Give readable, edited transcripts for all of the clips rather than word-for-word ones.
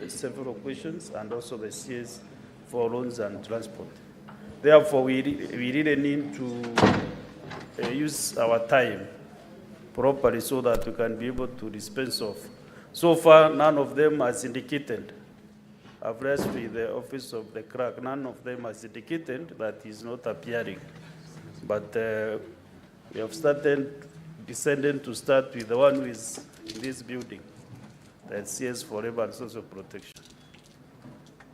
several questions, and also the CS for loans and transport. Therefore, we really need to use our time properly so that we can be able to dispense of. So far, none of them has indicated. I've raised with the office of the clerk, none of them has indicated that he's not appearing. But we have decided to start with the one who is in this building, that CS for Labor and Social Protection.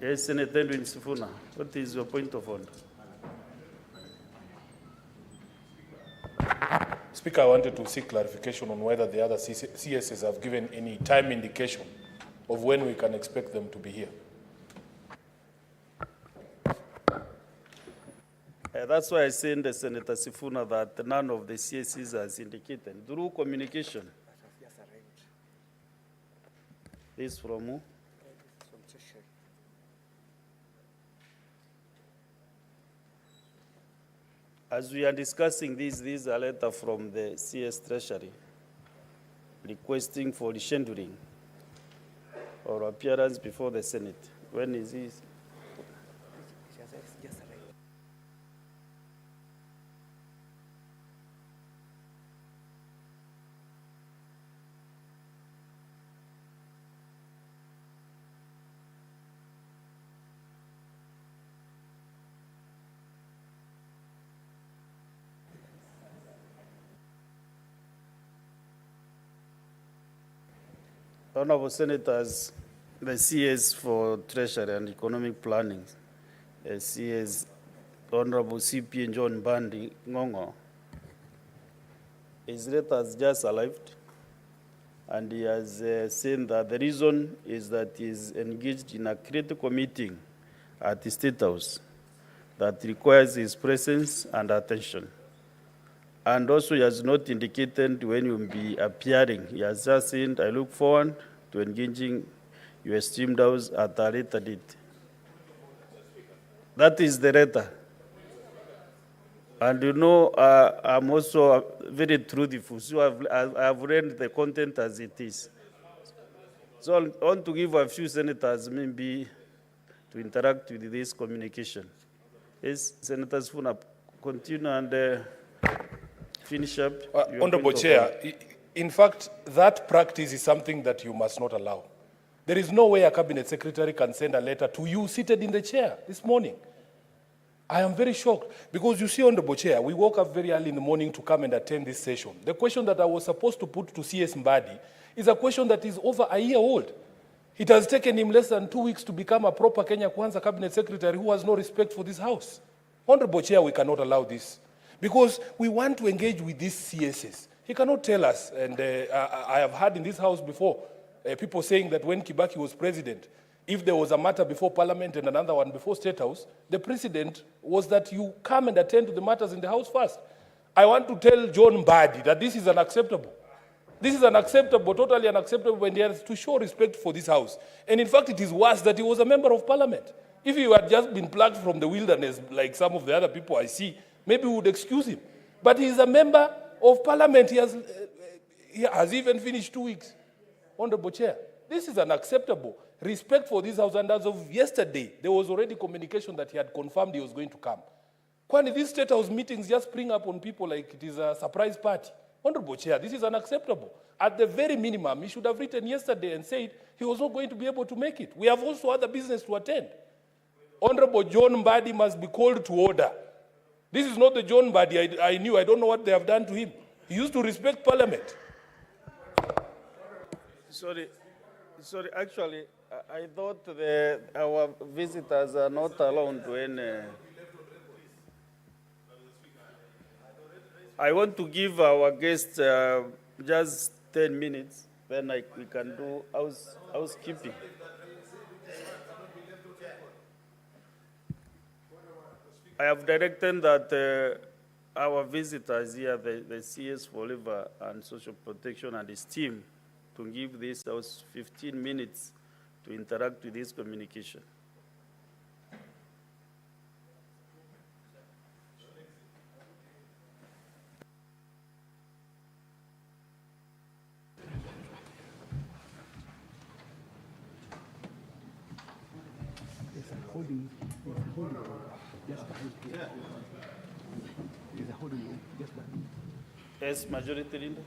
Yes, Senator Edwin Sifuna, what is your point of order? Speaker, I wanted to seek clarification on whether the other CSs have given any time indication of when we can expect them to be here. That's why I sent the Senator Sifuna that none of the CSs has indicated. Through communication. This from who? As we are discussing this is a letter from the CS Treasury requesting for rescheduling or appearance before the Senate. When is this? Honorable Senators, the CS for Treasury and Economic Planning, the CS Honorable CP John Bandi Ngongo, his letter has just arrived, and he has said that the reason is that he is engaged in a critical meeting at the State House that requires his presence and attention. And also, he has not indicated when he will be appearing. He has just said, I look forward to engaging your esteemed House at a later date. That is the letter. And you know, I'm also very truthful, so I've read the content as it is. So I want to give a few senators maybe to interact with this communication. Yes, Senators Funa, continue and finish up. Honorable Chair, in fact, that practice is something that you must not allow. There is no way a cabinet secretary can send a letter to you seated in the chair this morning. I am very shocked because you see, Honorable Chair, we woke up very early in the morning to come and attend this session. The question that I was supposed to put to CS Mbadi is a question that is over a year old. It has taken him less than 2 weeks to become a proper Kenya Kwanza cabinet secretary who has no respect for this House. Honorable Chair, we cannot allow this because we want to engage with these CSs. He cannot tell us, and I have heard in this House before, people saying that when Kibaki was president, if there was a matter before Parliament and another one before State House, the precedent was that you come and attend to the matters in the House first. I want to tell John Mbadi that this is unacceptable. This is unacceptable, totally unacceptable, and he has to show respect for this House. And in fact, it is worse that he was a member of Parliament. If he had just been plucked from the wilderness like some of the other people I see, maybe we would excuse him. But he is a member of Parliament. He has even finished 2 weeks. Honorable Chair, this is unacceptable. Respect for this House, and as of yesterday, there was already communication that he had confirmed he was going to come. Kwani these State House meetings just spring up on people like it is a surprise party. Honorable Chair, this is unacceptable. At the very minimum, he should have written yesterday and said he was not going to be able to make it. We have also other business to attend. Honorable John Mbadi must be called to order. This is not the John Mbadi I knew. I don't know what they have done to him. He used to respect Parliament. Sorry, actually, I thought our visitors are not allowed to any. I want to give our guests just 10 minutes, then we can do housekeeping. I have directed that our visitors here, the CS for Labor and Social Protection and his team, to give this House 15 minutes to interact with this communication. holding room. Just It's a holding room. Just Yes, Majority Leader.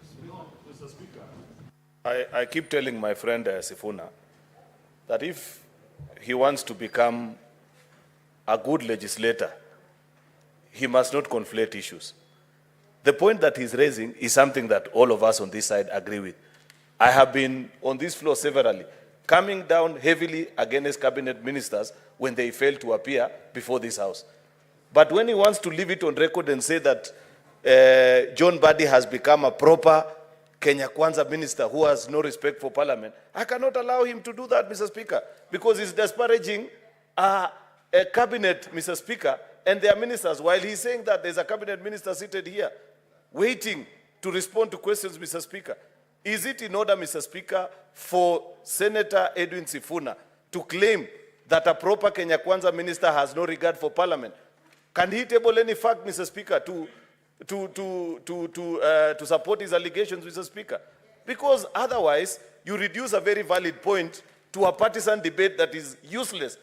I keep telling my friend Sifuna that if he wants to become a good legislator, he must not conflate issues. The point that he's raising is something that all of us on this side agree with. I have been on this floor severally, coming down heavily against cabinet ministers when they fail to appear before this house. But when he wants to leave it on record and say that John Badi has become a proper Kenya Kwanza minister who has no respect for parliament, I cannot allow him to do that, Mr. Speaker, because he's disparaging a cabinet, Mr. Speaker, and their ministers, while he's saying that there's a cabinet minister seated here waiting to respond to questions, Mr. Speaker. Is it in order, Mr. Speaker, for Senator Edwin Sifuna to claim that a proper Kenya Kwanza minister has no regard for parliament? Can he table any fact, Mr. Speaker, to support his allegations, Mr. Speaker? Because otherwise, you reduce a very valid point to a partisan debate that is useless.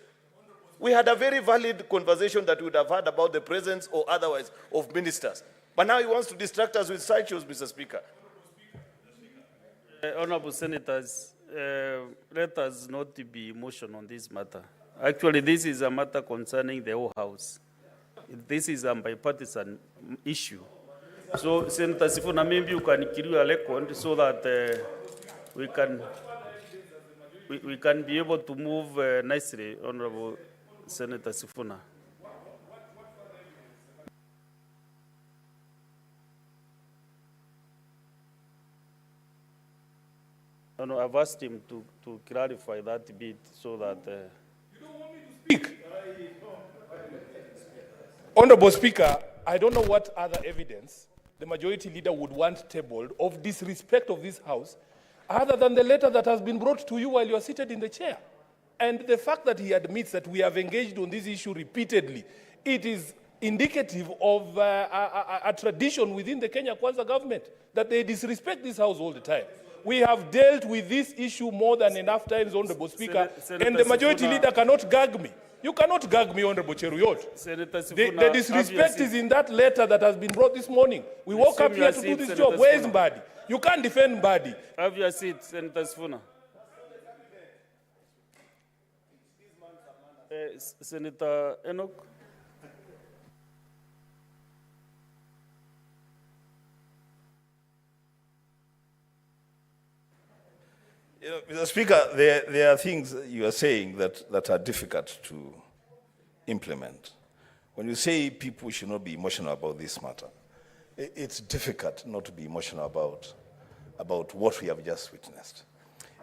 We had a very valid conversation that we would have had about the presence or otherwise of ministers. But now he wants to distract us with sideshows, Mr. Speaker. Honorable Senators, let us not be emotional on this matter. Actually, this is a matter concerning the whole House. This is a bipartisan issue. So, Senator Sifuna, maybe you can kill your record so that we can be able to move nicely, Honorable Senator Sifuna. No, I've asked him to clarify that bit so that... You don't want me to speak? Honorable Speaker, I don't know what other evidence the majority leader would want tabled of disrespect of this House other than the letter that has been brought to you while you are seated in the chair. And the fact that he admits that we have engaged on this issue repeatedly, it is indicative of a tradition within the Kenya Kwanza government that they disrespect this House all the time. We have dealt with this issue more than enough times, Honorable Speaker, and the majority leader cannot gag me. You cannot gag me, Honorable Cheruyot. The disrespect is in that letter that has been brought this morning. We woke up here to do this job. Where is Mbadi? You can't defend Mbadi. Have your seat, Senator Sifuna. Senator Enoch. You know, Mr. Speaker, there are things you are saying that are difficult to implement. When you say people should not be emotional about this matter, it's difficult not to be emotional about what we have just witnessed.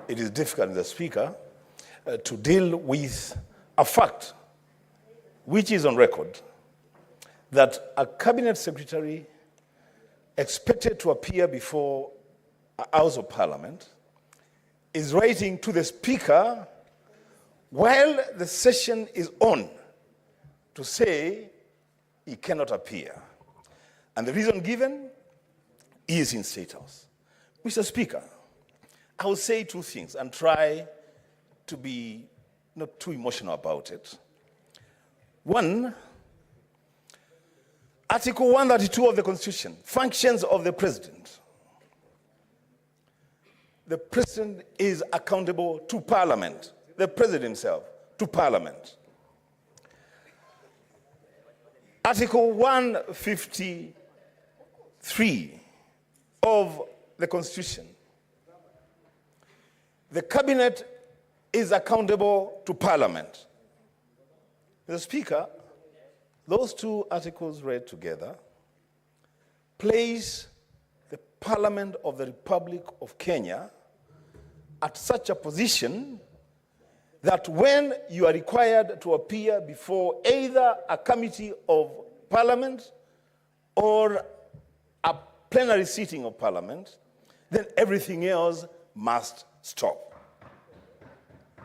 It is difficult, Mr. Speaker, to deal with a fact which is on record that a cabinet secretary expected to appear before a House of Parliament is writing to the Speaker while the session is on to say he cannot appear. And the reason given is in State House. Mr. Speaker, I will say two things and try to be not too emotional about it. One, Article 132 of the Constitution, functions of the President. The President is accountable to Parliament, the President himself, to Parliament. Article 153 of the Constitution, the Cabinet is accountable to Parliament. Mr. Speaker, those two articles read together place the Parliament of the Republic of Kenya at such a position that when you are required to appear before either a committee of Parliament or a plenary sitting of Parliament, then everything else must stop.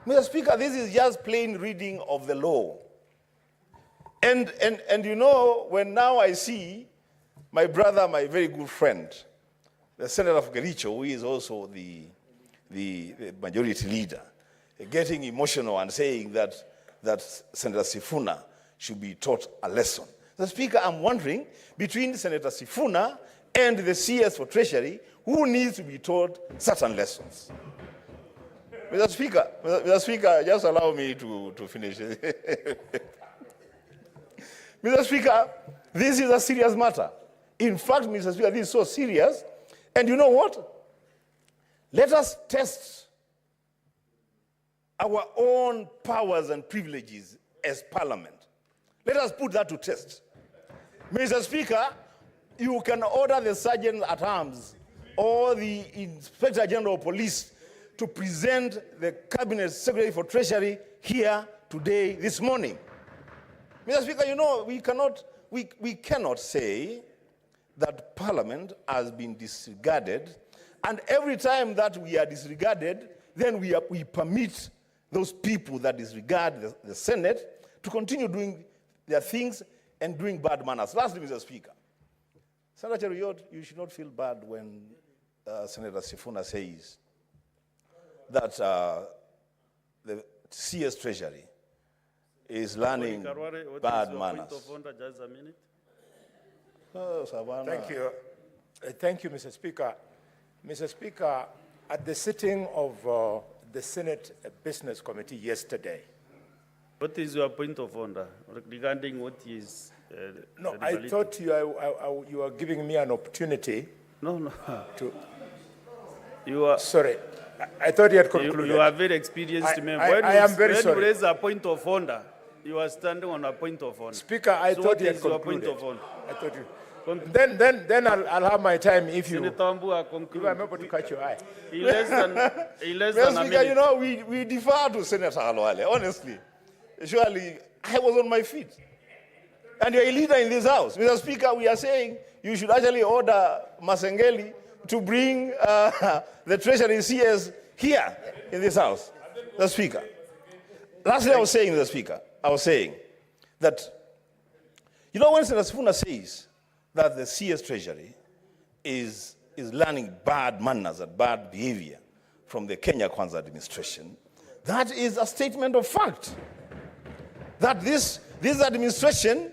Mr. Speaker, this is just plain reading of the law. And you know, when now I see my brother, my very good friend, the Senator of Gericho, who is also the majority leader, getting emotional and saying that that Senator Sifuna should be taught a lesson. Mr. Speaker, I'm wondering, between Senator Sifuna and the CS for Treasury, who needs to be taught certain lessons? Mr. Speaker, just allow me to finish. Mr. Speaker, this is a serious matter. In fact, Mr. Speaker, this is so serious. And you know what? Let us test our own powers and privileges as Parliament. Let us put that to test. Mr. Speaker, you can order the Sergeant at Arms or the Inspector General of Police to present the Cabinet Secretary for Treasury here today, this morning. Mr. Speaker, you know, we cannot say that Parliament has been disregarded, and every time that we are disregarded, then we permit those people that disregard the Senate to continue doing their things and doing bad manners. Lastly, Mr. Speaker, Senator Cheruiyot, you should not feel bad when Senator Sifuna says that the CS Treasury is learning bad manners. Point of order, just a minute. Oh, Savannah. Thank you. Thank you, Mr. Speaker. Mr. Speaker, at the sitting of the Senate Business Committee yesterday. What is your point of order regarding what is... No, I thought you were giving me an opportunity. No. You are... Sorry. I thought you had concluded. You are very experienced member. I am very sorry. When you raise a point of order, you are standing on a point of order. Speaker, I thought you had concluded. What is your point of order? I thought you... Then I'll have my time if you... Senator Ambua, conclude. If I'm able to catch your eye. In less than a minute. You know, we defer to Senator Halwale, honestly. Surely, I was on my feet. And you're a leader in this house. Mr. Speaker, we are saying you should actually order Masengeli to bring the Treasury CS here in this house. Mr. Speaker. Lastly, I was saying that, you know, when Senator Sifuna says that the CS Treasury is learning bad manners and bad behavior from the Kenya Kwanza administration, that is a statement of fact. That this administration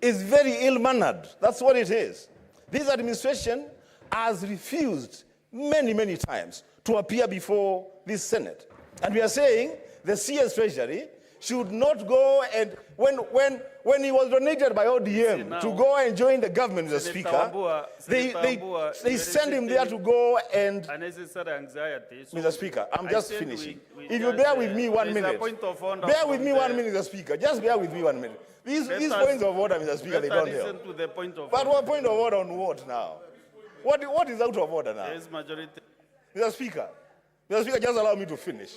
is very ill-mannered. That's what it is. This administration has refused many times to appear before this Senate. And we are saying the CS Treasury should not go and, when he was donated by ODM to go and join the government, Mr. Speaker, they send him there to go and... Unnecessary anxiety. So Mr. Speaker, I'm just finishing. If you bear with me 1 minute. Bear with me 1 minute, Mr. Speaker. Just bear with me 1 minute. These points of order, Mr. Speaker, they don't help. To the point of but what point of order on what now? What is out of order now? There is majority. Mr. Speaker, just allow me to finish.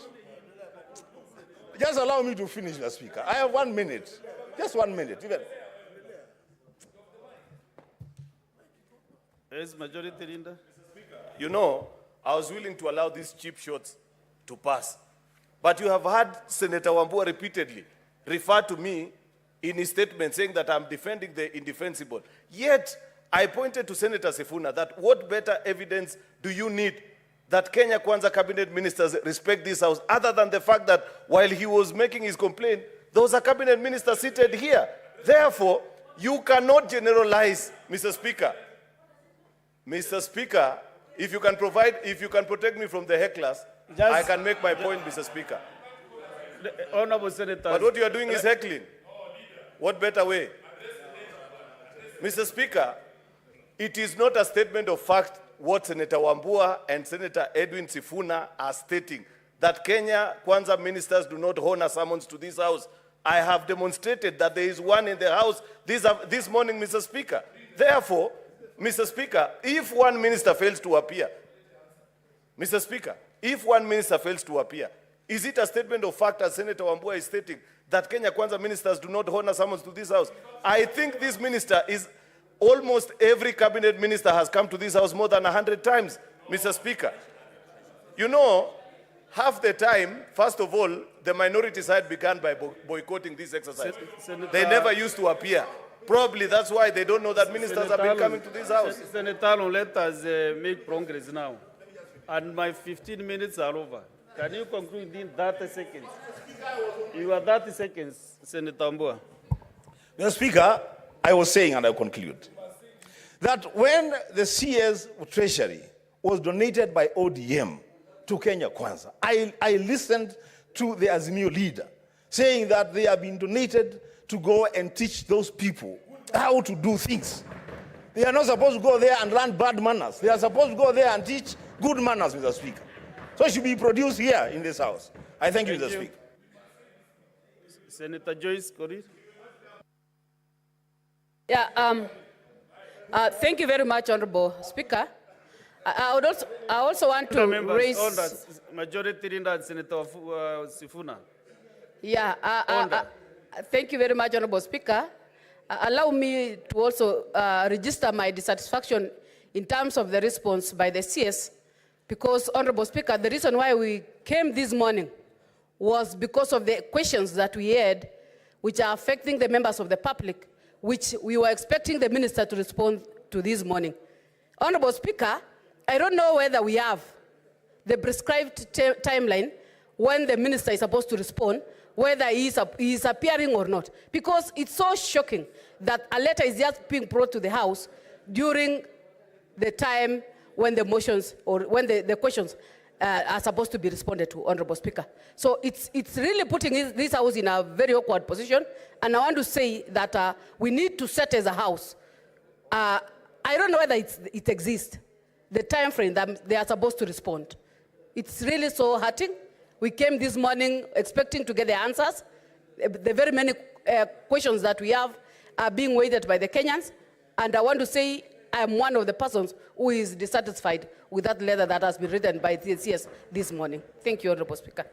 Just allow me to finish, Mr. Speaker. I have 1 minute. Just 1 minute. There is majority, Linda. You know, I was willing to allow these cheap shots to pass. But you have heard Senator Wambua repeatedly refer to me in his statement saying that I'm defending the indefensible. Yet, I pointed to Senator Sifuna that what better evidence do you need that Kenya Kwanza cabinet ministers respect this house, other than the fact that while he was making his complaint, there was a cabinet minister seated here. Therefore, you cannot generalize, Mr. Speaker. Mr. Speaker, if you can protect me from the hecklers, I can make my point, Mr. Speaker. Honorable Senator. But what you are doing is heckling. What better way? Mr. Speaker, it is not a statement of fact what Senator Wambua and Senator Edwin Sifuna are stating, that Kenya Kwanza ministers do not honor summons to this house. I have demonstrated that there is one in the house this morning, Mr. Speaker. Therefore, Mr. Speaker, if one minister fails to appear, Mr. Speaker, if one minister fails to appear, is it a statement of fact, as Senator Wambua is stating, that Kenya Kwanza ministers do not honor summons to this house? I think this minister is... Almost every cabinet minister has come to this house more than 100 times, Mr. Speaker. You know, half the time, first of all, the minority side began by boycotting this exercise. They never used to appear. Probably that's why they don't know that ministers have been coming to this house. Senator, let us make progress now. And my 15 minutes are over. Can you conclude in 30 seconds? You are 30 seconds, Senator Mbua. Mr. Speaker, I was saying, and I conclude, that when the CS Treasury was donated by ODM to Kenya Kwanza, I listened to the Azimio leader saying that they have been donated to go and teach those people how to do things. They are not supposed to go there and learn bad manners. They are supposed to go there and teach good manners, Mr. Speaker. So it should be produced here in this House. I thank you, Mr. Speaker. Senator Joyce Korir. Yeah, thank you very much, Honorable Speaker. I also want to raise... Majority Leader Senator Sifuna. Yeah, thank you very much, Honorable Speaker. Allow me to also register my dissatisfaction in terms of the response by the CS, because, Honorable Speaker, the reason why we came this morning was because of the questions that we had, which are affecting the members of the public, which we were expecting the minister to respond to this morning. Honorable Speaker, I don't know whether we have the prescribed timeline when the minister is supposed to respond, whether he is appearing or not, because it's so shocking that a letter is just being brought to the House during the time when the motions or when the questions are supposed to be responded to, Honorable Speaker. So it's really putting this House in a very awkward position, and I want to say that we need to set as a House. I don't know whether it exists, the time frame that they are supposed to respond. It's really so hurting. We came this morning expecting to get the answers. The very many questions that we have are being weighted by the Kenyans, and I want to say I'm one of the persons who is dissatisfied with that letter that has been written by the CS this morning. Thank you, Honorable Speaker.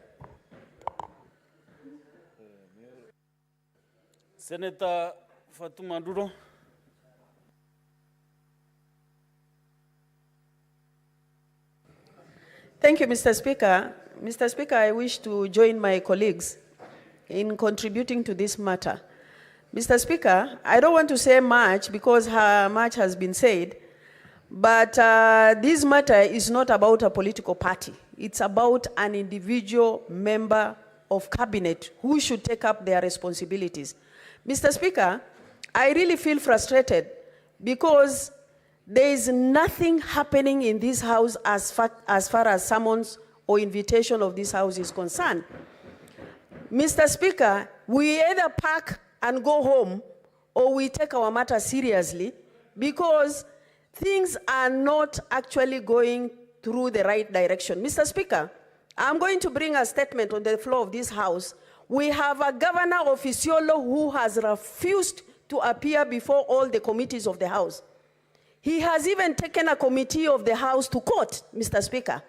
Senator Fatuma Nduro. Thank you, Mr. Speaker. Mr. Speaker, I wish to join my colleagues in contributing to this matter. Mr. Speaker, I don't want to say much because much has been said, but this matter is not about a political party. It's about an individual member of cabinet who should take up their responsibilities. Mr. Speaker, I really feel frustrated because there is nothing happening in this House as far as summons or invitation of this House is concerned. Mr. Speaker, we either pack and go home, or we take our matter seriously, because things are not actually going through the right direction. Mr. Speaker, I'm going to bring a statement on the floor of this House. We have a governor officiolo who has refused to appear before all the committees of the House. He has even taken a committee of the House to court, Mr. Speaker.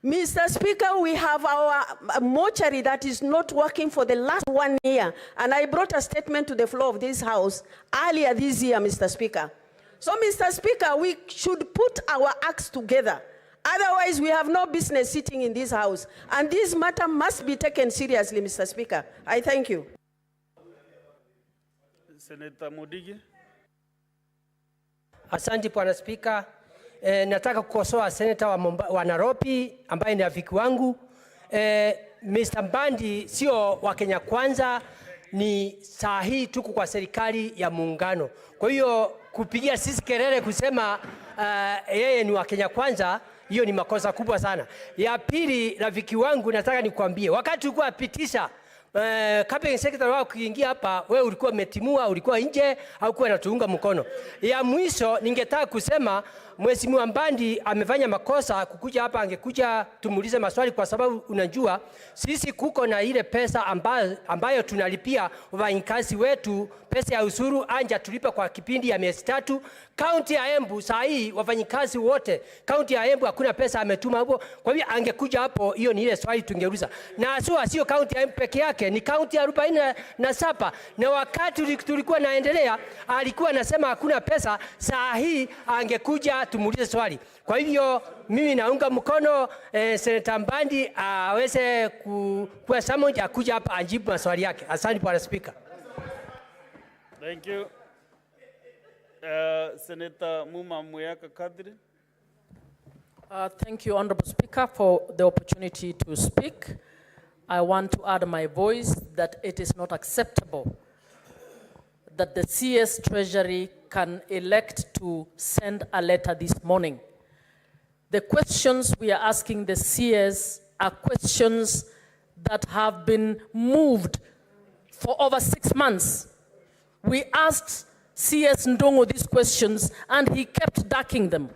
Mr. Speaker, we have our mortuary that is not working for the last 1 year. And I brought a statement to the floor of this House earlier this year, Mr. Speaker. So, Mr. Speaker, we should put our acts together. Otherwise, we have no business sitting in this House. And this matter must be taken seriously, Mr. Speaker. I thank you. Senator Modigi. Asante Bwana Spika. Nataka kukosoa seneta wa Nairobi ambaye ni rafiki wangu. Mr. Mbandi sio wa Kenya Kwanza, ni sahihi tuko kwa serikali ya muungano. Kwa hiyo kupigia sisi kelele kusema yeye ni wa Kenya Kwanza, hiyo ni makosa kubwa sana. Ya pili, rafiki wangu, nataka nikwambie, wakati ulikuwa apitisha cabinet secretary wao kuingia hapa, wewe ulikuwa umetimua, ulikuwa nje, haukuwa unatuunga mkono. Ya mwisho, ningetaka kusema Mheshimiwa Mbandi amefanya makosa kukuja hapa, angekuja tumuulize maswali, kwa sababu unajua sisi kuko na ile pesa ambayo tunalipia wafanyikazi wetu, pesa ya usuru anja tulipa kwa kipindi ya miezi 3. Kaunti ya Embu saa hii wafanyikazi wote kaunti ya Embu hakuna pesa ametuma hapo. Kwa hivyo angekuja hapo, hiyo ni ile swali tungeuliza. Na sio kaunti ya Embu peke yake, ni kaunti ya 47, na wakati tulikuwa naendelea alikuwa anasema hakuna pesa. Saa hii angekuja tumuulize swali. Kwa hivyo mimi naunga mkono Senator Mbandi aweze kuwa summoned akuja hapa ajibu maswali yake. Asante Bwana Speaker. Thank you. Senator Muma Muyaka Kadri. Thank you, Honorable Speaker, for the opportunity to speak. I want to add my voice that it is not acceptable that the CS Treasury can elect to send a letter this morning. The questions we are asking the CS are questions that have been moved for over 6 months. We asked CS Ndongo these questions and he kept ducking them.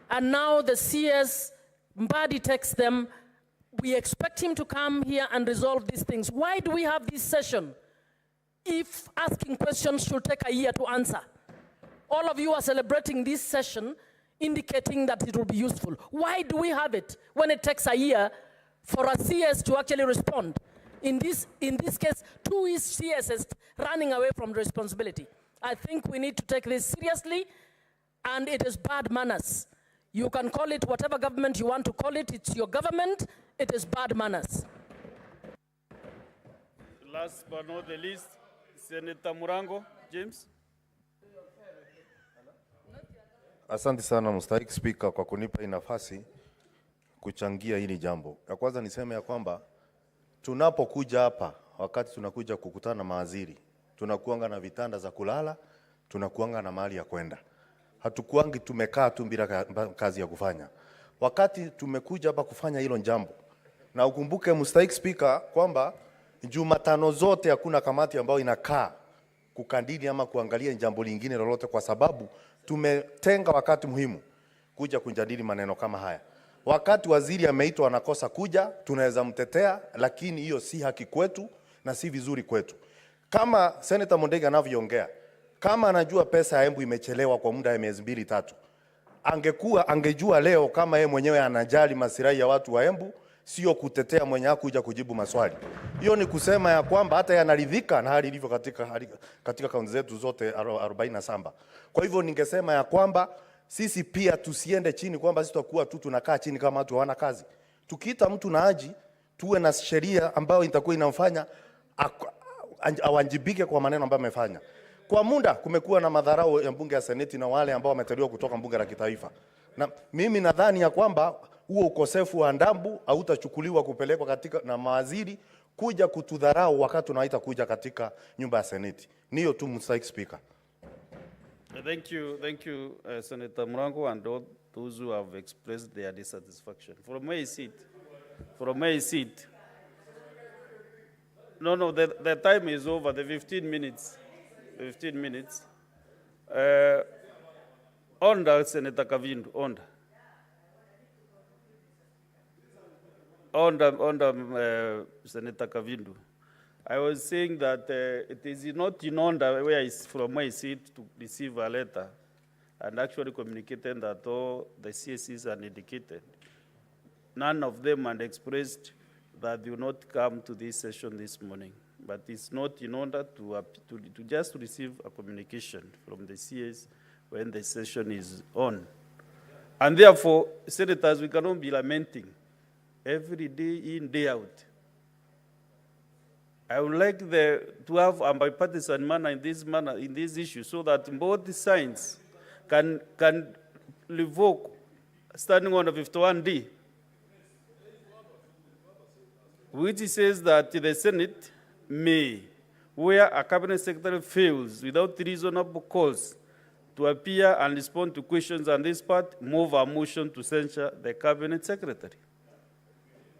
And now the CS Mbadi takes them. We expect him to come here and resolve these things. Why do we have this session if asking questions should take a year to answer? All of you are celebrating this session, indicating that it will be useful. Why do we have it when it takes a year for a CS to actually respond? In this case, 2 CSs running away from responsibility. I think we need to take this seriously, and it is bad manners. You can call it whatever government you want to call it. It's your government. It is bad manners. Last but not the least, Senator Murango, James. Asante sana Mstahiki Spika kwa kunipa hii nafasi kuchangia hili jambo. Ya kwanza niseme ya kwamba tunapokuja hapa, wakati tunakuja kukutana na mawaziri, tunakuanga na vitanda za kulala, tunakuanga na mahali ya kwenda. Hatukuangi tumekaa tu bila kazi ya kufanya. Wakati tumekuja hapa kufanya hilo jambo, na ukumbuke Mstahiki Spika kwamba Jumatano zote hakuna kamati ambayo inakaa kukandili ama kuangalia jambo lingine lolote, kwa sababu tumetenga wakati muhimu kuja kujadili maneno kama haya. Wakati waziri ameitwa anakosa kuja, tunaweza mtetea, lakini hiyo si haki kwetu na si vizuri kwetu. Kama Senator Mondega anavyoongea, kama anajua pesa ya Embu imechelewa kwa muda ya miezi 2-3, angejua leo kama yeye mwenyewe anajali masirai ya watu wa Embu, sio kutetea mwenye hakuja kujibu maswali. Hiyo ni kusema ya kwamba hata yanaridhika na hali ilivyo katika kaunti zetu zote 47. Kwa hivyo ningesema ya kwamba sisi pia tusiende chini kwamba sisi tutakuwa tu tunakaa chini kama watu hawana kazi. Tukiita mtu na aji, tuwe na sheria ambayo itakuwa inamfanya awajibike kwa maneno ambayo amefanya. Kwa muda kumekuwa na madharau ya mbunge ya seneti na wale ambao wameteuliwa kutoka bunge la kitaifa. Na mimi nadhani ya kwamba huo ukosefu wa adabu hautachukuliwa kupelekwa katika na mawaziri kuja kutudharau wakati tunaita kuja katika nyumba ya seneti. Niyo tu Mstahiki Speaker. Thank you, Senator Murango and all those who have expressed their dissatisfaction. From where you sit. No, the time is over, the 15 minutes. 15 minutes. Onda, Senator Kavindu, onda. Senator Kavindu. I was saying that it is not in order from where I sit to receive a letter and actually communicating that all the CSCs are indicated. None of them had expressed that they will not come to this session this morning. But it's not in order to just receive a communication from the CS when the session is on. And therefore, senators, we cannot be lamenting every day in, day out. I would like to have a bipartisan manner in this issue so that both sides can revoke standing on the 51D, which says that the Senate may, where a cabinet secretary fails without reasonable cause to appear and respond to questions on this part, move a motion to censure the cabinet secretary.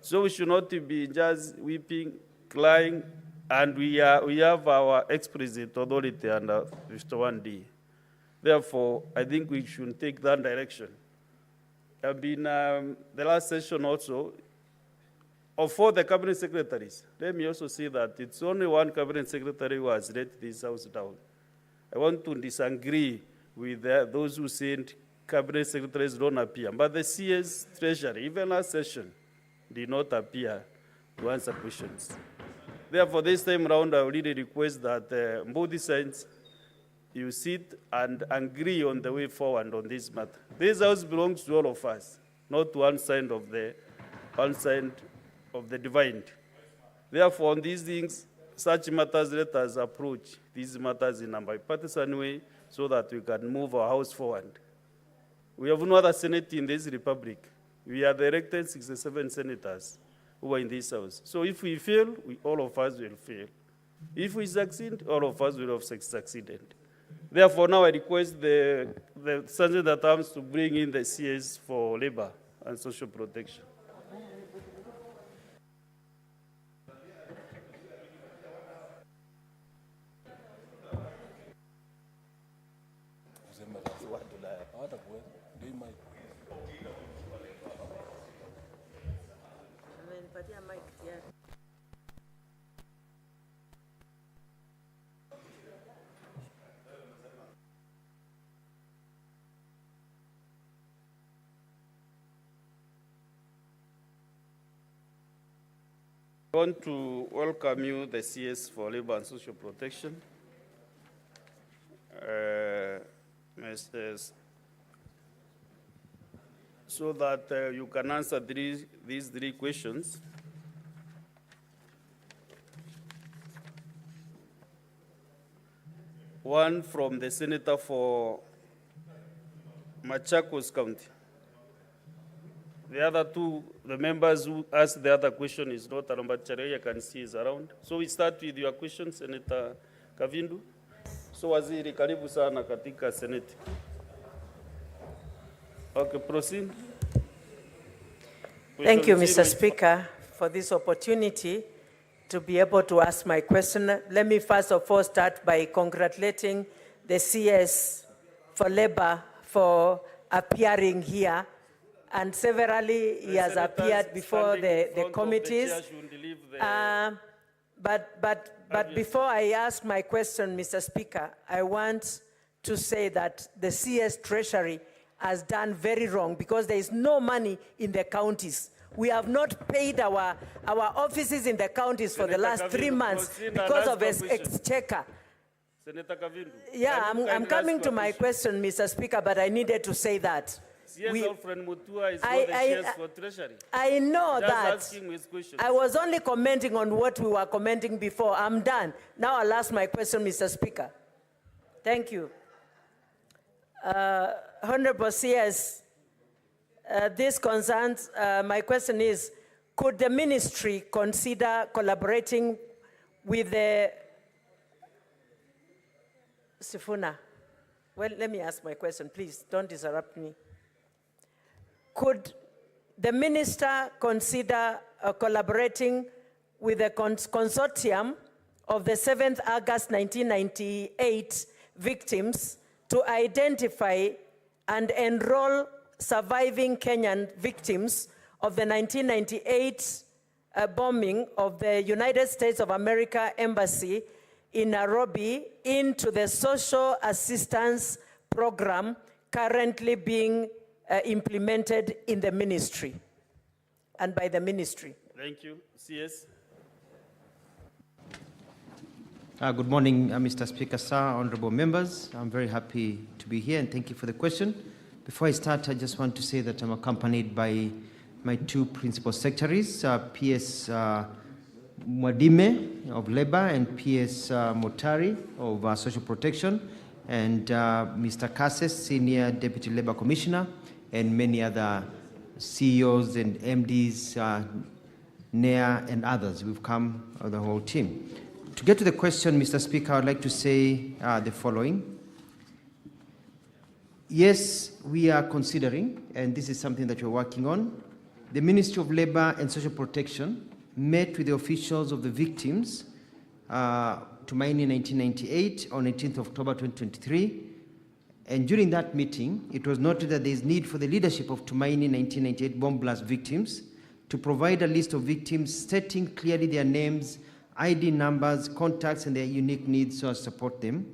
So we should not be just weeping, crying, and we have our explicit authority under 51D. Therefore, I think we should take that direction. I've been the last session also, of all the cabinet secretaries, let me also say that it's only one cabinet secretary who has let this house down. I want to disagree with those who said cabinet secretaries don't appear. But the CS Treasury, even last session, did not appear to answer questions. Therefore, this time around, I really request that both sides, you sit and agree on the way forward on this matter. This house belongs to all of us, not to one side of the divide. Therefore, on these things, such matters, let us approach these matters in a bipartisan way so that we can move our house forward. We have no other Senate in this republic. We are elected 67 senators. who are in this house. So if we fail, all of us will fail. If we succeed, all of us will have succeeded. Therefore, now I request the Sergeant at Arms to bring in the CS for labor and social protection. I want to welcome you, the CS for Labor and Social Protection. So that you can answer these three questions. One from the Senator for Machakos County. The other two, the members who asked the other question is not around, but I can see is around. So we start with your question, Senator Kavindu. So waziri, karibu sana katika Senate. Okay, proceed. Thank you, Mr. Speaker, for this opportunity to be able to ask my question. Let me first of all start by congratulating the CS for Labor for appearing here. And severally, he has appeared before the committees. But before I ask my question, Mr. Speaker, I want to say that the CS Treasury has done very wrong because there is no money in the counties. We have not paid our offices in the counties for the last 3 months because of exchequer. Senator Kavindu. Yeah, I'm coming to my question, Mr. Speaker, but I needed to say that. Yes, Alfred Mutua is not the shares for Treasury. I know Just that. asking his questions. I was only commenting on what we were commenting before. I'm done. Now I'll ask my question, Mr. Speaker. Thank you. Honorable CS, this concerns, my question is, could the ministry consider collaborating with the Sifuna? Well, let me ask my question, please. Don't interrupt me. Could the minister consider collaborating with the consortium of the 7th August 1998 victims to identify and enroll surviving Kenyan victims of the 1998 bombing of the United States of America Embassy in Nairobi into the social assistance program currently being implemented in the ministry and by the ministry? Thank you. CS. Good morning, Mr. Speaker, sir, honorable members. I'm very happy to be here and thank you for the question. Before I start, I just want to say that I'm accompanied by my two principal secretaries, PS Mwadime of Labor and PS Motari of Social Protection, and Mr. Kasses, Senior Deputy Labor Commissioner, and many other CEOs and MDs, NEA and others. We've come, the whole team. To get to the question, Mr. Speaker, I'd like to say the following. Yes, we are considering, and this is something that we're working on, the Ministry of Labor and Social Protection met with the officials of the victims Tumaini 1998 on 18th of October 2023. And during that meeting, it was noted that there is need for the leadership of Tumaini 1998 bomb blast victims to provide a list of victims stating clearly their names, ID numbers, contacts, and their unique needs so as to support them.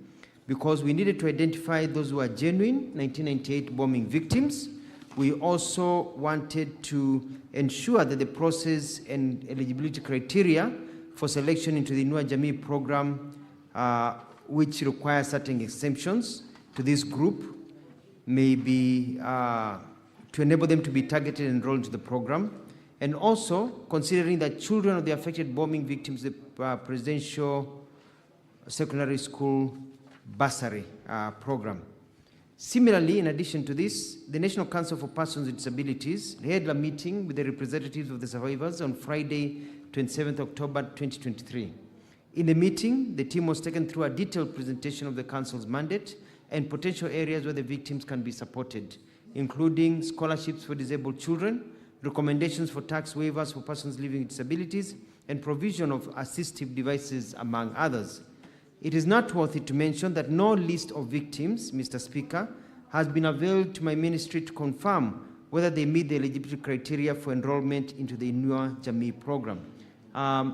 Because we needed to identify those who are genuine 1998 bombing victims. We also wanted to ensure that the process and eligibility criteria for selection into the Inua Jamii program, which requires certain exemptions to this group, may be to enable them to be targeted and enrolled into the program. And also considering that children of the affected bombing victims, the Presidential Secondary School Bursary program. Similarly, in addition to this, the National Council for Persons with Disabilities held a meeting with the representatives of the survivors on Friday, 27th October 2023. In the meeting, the team was taken through a detailed presentation of the Council's mandate and potential areas where the victims can be supported, including scholarships for disabled children, recommendations for tax waivers for persons living with disabilities, and provision of assistive devices, among others. It is noteworthy to mention that no list of victims, Mr. Speaker, has been availed to my ministry to confirm whether they meet the eligibility criteria for enrollment into the Inua Jamii program. I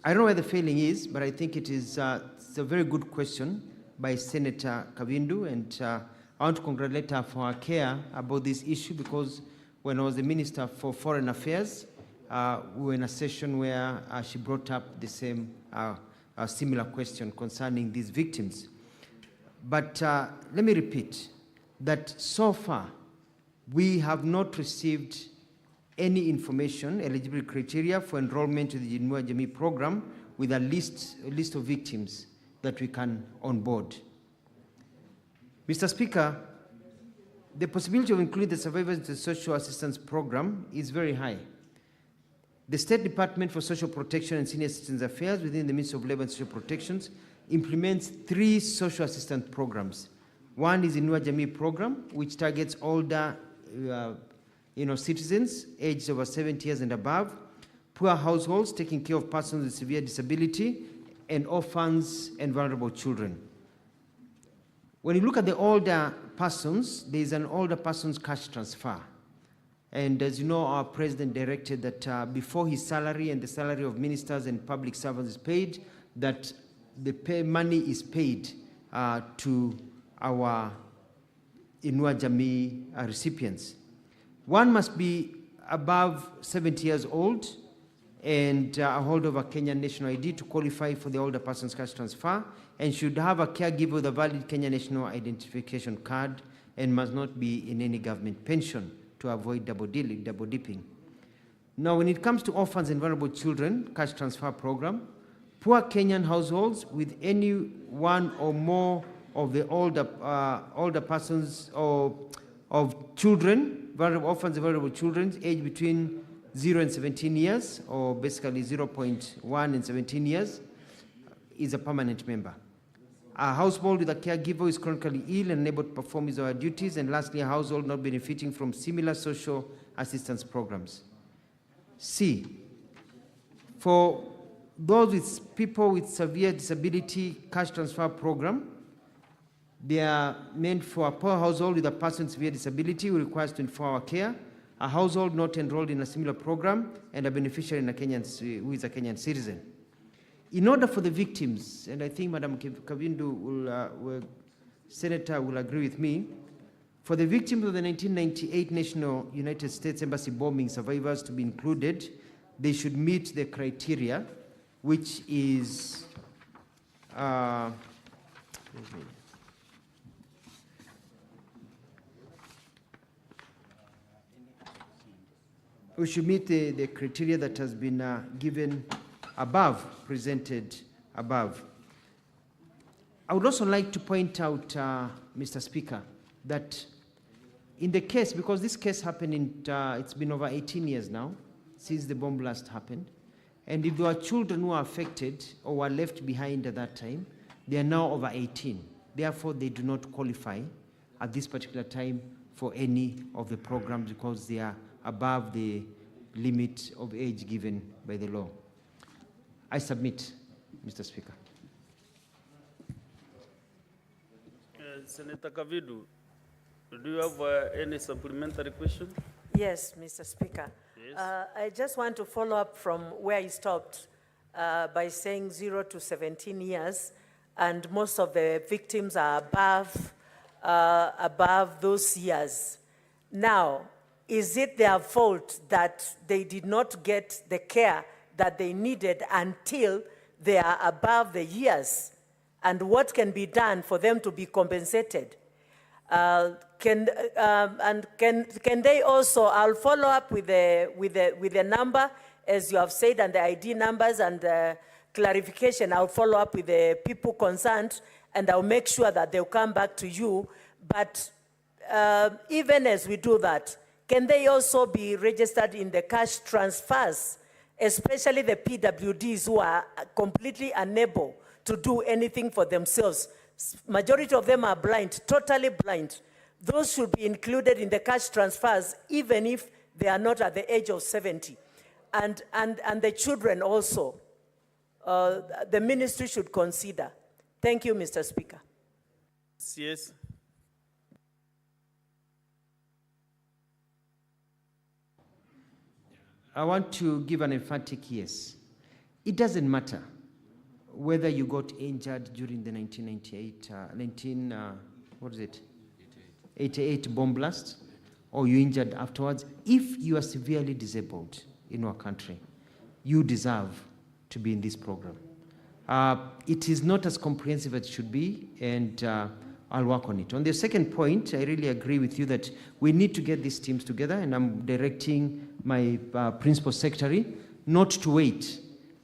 don't know where the failing is, but I think it's a very good question by Senator Kavindu, and I want to congratulate her for her care about this issue, because when I was the Minister for Foreign Affairs, we were in a session where she brought up the same a similar question concerning these victims. But let me repeat that so far, we have not received any information, eligibility criteria for enrollment to the Inua Jamii program with a list of victims that we can onboard. Mr. Speaker, the possibility of including the survivors in the social assistance program is very high. The State Department for Social Protection and Senior Citizens Affairs within the Ministry of Labor and Social Protection implements 3 social assistance programs. One is the Inua Jamii program, which targets older citizens aged over 70 years and above, poor households taking care of persons with severe disability, and orphans and vulnerable children. When you look at the older persons, there is an older persons cash transfer. And as you know, our president directed that before his salary and the salary of ministers and public servants is paid, that the money is paid to our Inua Jamii recipients. One must be above 70 years old and a holder of a Kenyan national ID to qualify for the older person's cash transfer, and should have a caregiver with a valid Kenyan national identification card, and must not be in any government pension to avoid double dipping. Now, when it comes to orphans and vulnerable children cash transfer program, poor Kenyan households with any one or more of the older persons or of children, vulnerable orphans and vulnerable children aged between 0 and 17 years, or basically 0.1 and 17 years, is a permanent member. A household with a caregiver is chronically ill and unable to perform his or her duties, and lastly, a household not benefiting from similar social assistance programs. C, for those with people with severe disability cash transfer program, they are meant for a poor household with a person with severe disability who requires 24-hour care, a household not enrolled in a similar program, and a beneficiary who is a Kenyan citizen. In order for the victims, and I think Madam Kavindu Senator will agree with me, for the victims of the 1998 National United States Embassy bombing survivors to be included, they should meet the criteria, which is we should meet the criteria that has been given above, presented above. I would also like to point out, Mr. Speaker, that in the case, because this case happened in, it's been over 18 years now, since the bomb blast happened, and if there are children who are affected or were left behind at that time, they are now over 18. Therefore, they do not qualify at this particular time for any of the programs because they are above the limit of age given by the law. I submit, Mr. Speaker. Senator Kavidu, do you have any supplementary question? Yes, Mr. Speaker. Yes. I just want to follow up from where he stopped by saying 0 to 17 years, and most of the victims are above those years. Now, is it their fault that they did not get the care that they needed until they are above the years? And what can be done for them to be compensated? Can they also, I'll follow up with the number, as you have said, and the ID numbers and the clarification. I'll follow up with the people concerned and I'll make sure that they'll come back to you. But even as we do that, can they also be registered in the cash transfers, especially the PWDs who are completely unable to do anything for themselves? Majority of them are blind, totally blind. Those should be included in the cash transfers, even if they are not at the age of 70. And the children also, the ministry should consider. Thank you, Mr. Speaker. Yes. I want to give an emphatic yes. It doesn't matter whether you got injured during the 88 bomb blast, or you injured afterwards. If you are severely disabled in our country, you deserve to be in this program. It is not as comprehensive as it should be, and I'll work on it. On the second point, I really agree with you that we need to get these teams together, and I'm directing my principal secretary not to wait,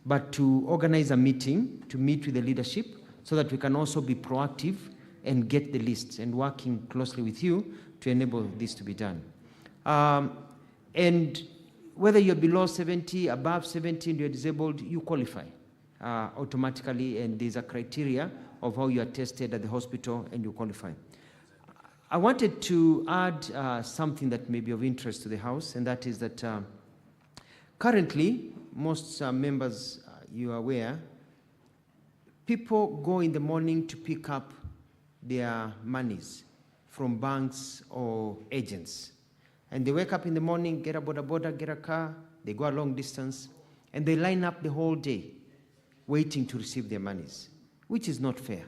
but to organize a meeting to meet with the leadership so that we can also be proactive and get the lists, and working closely with you to enable this to be done. And whether you're below 70, above 70, and you're disabled, you qualify automatically, and there's a criteria of how you are tested at the hospital and you qualify. I wanted to add something that may be of interest to the House, and that is that currently, most members, you are aware, people go in the morning to pick up their monies from banks or agents. And they wake up in the morning, get a boda, get a car, they go a long distance, and they line up the whole day waiting to receive their monies, which is not fair.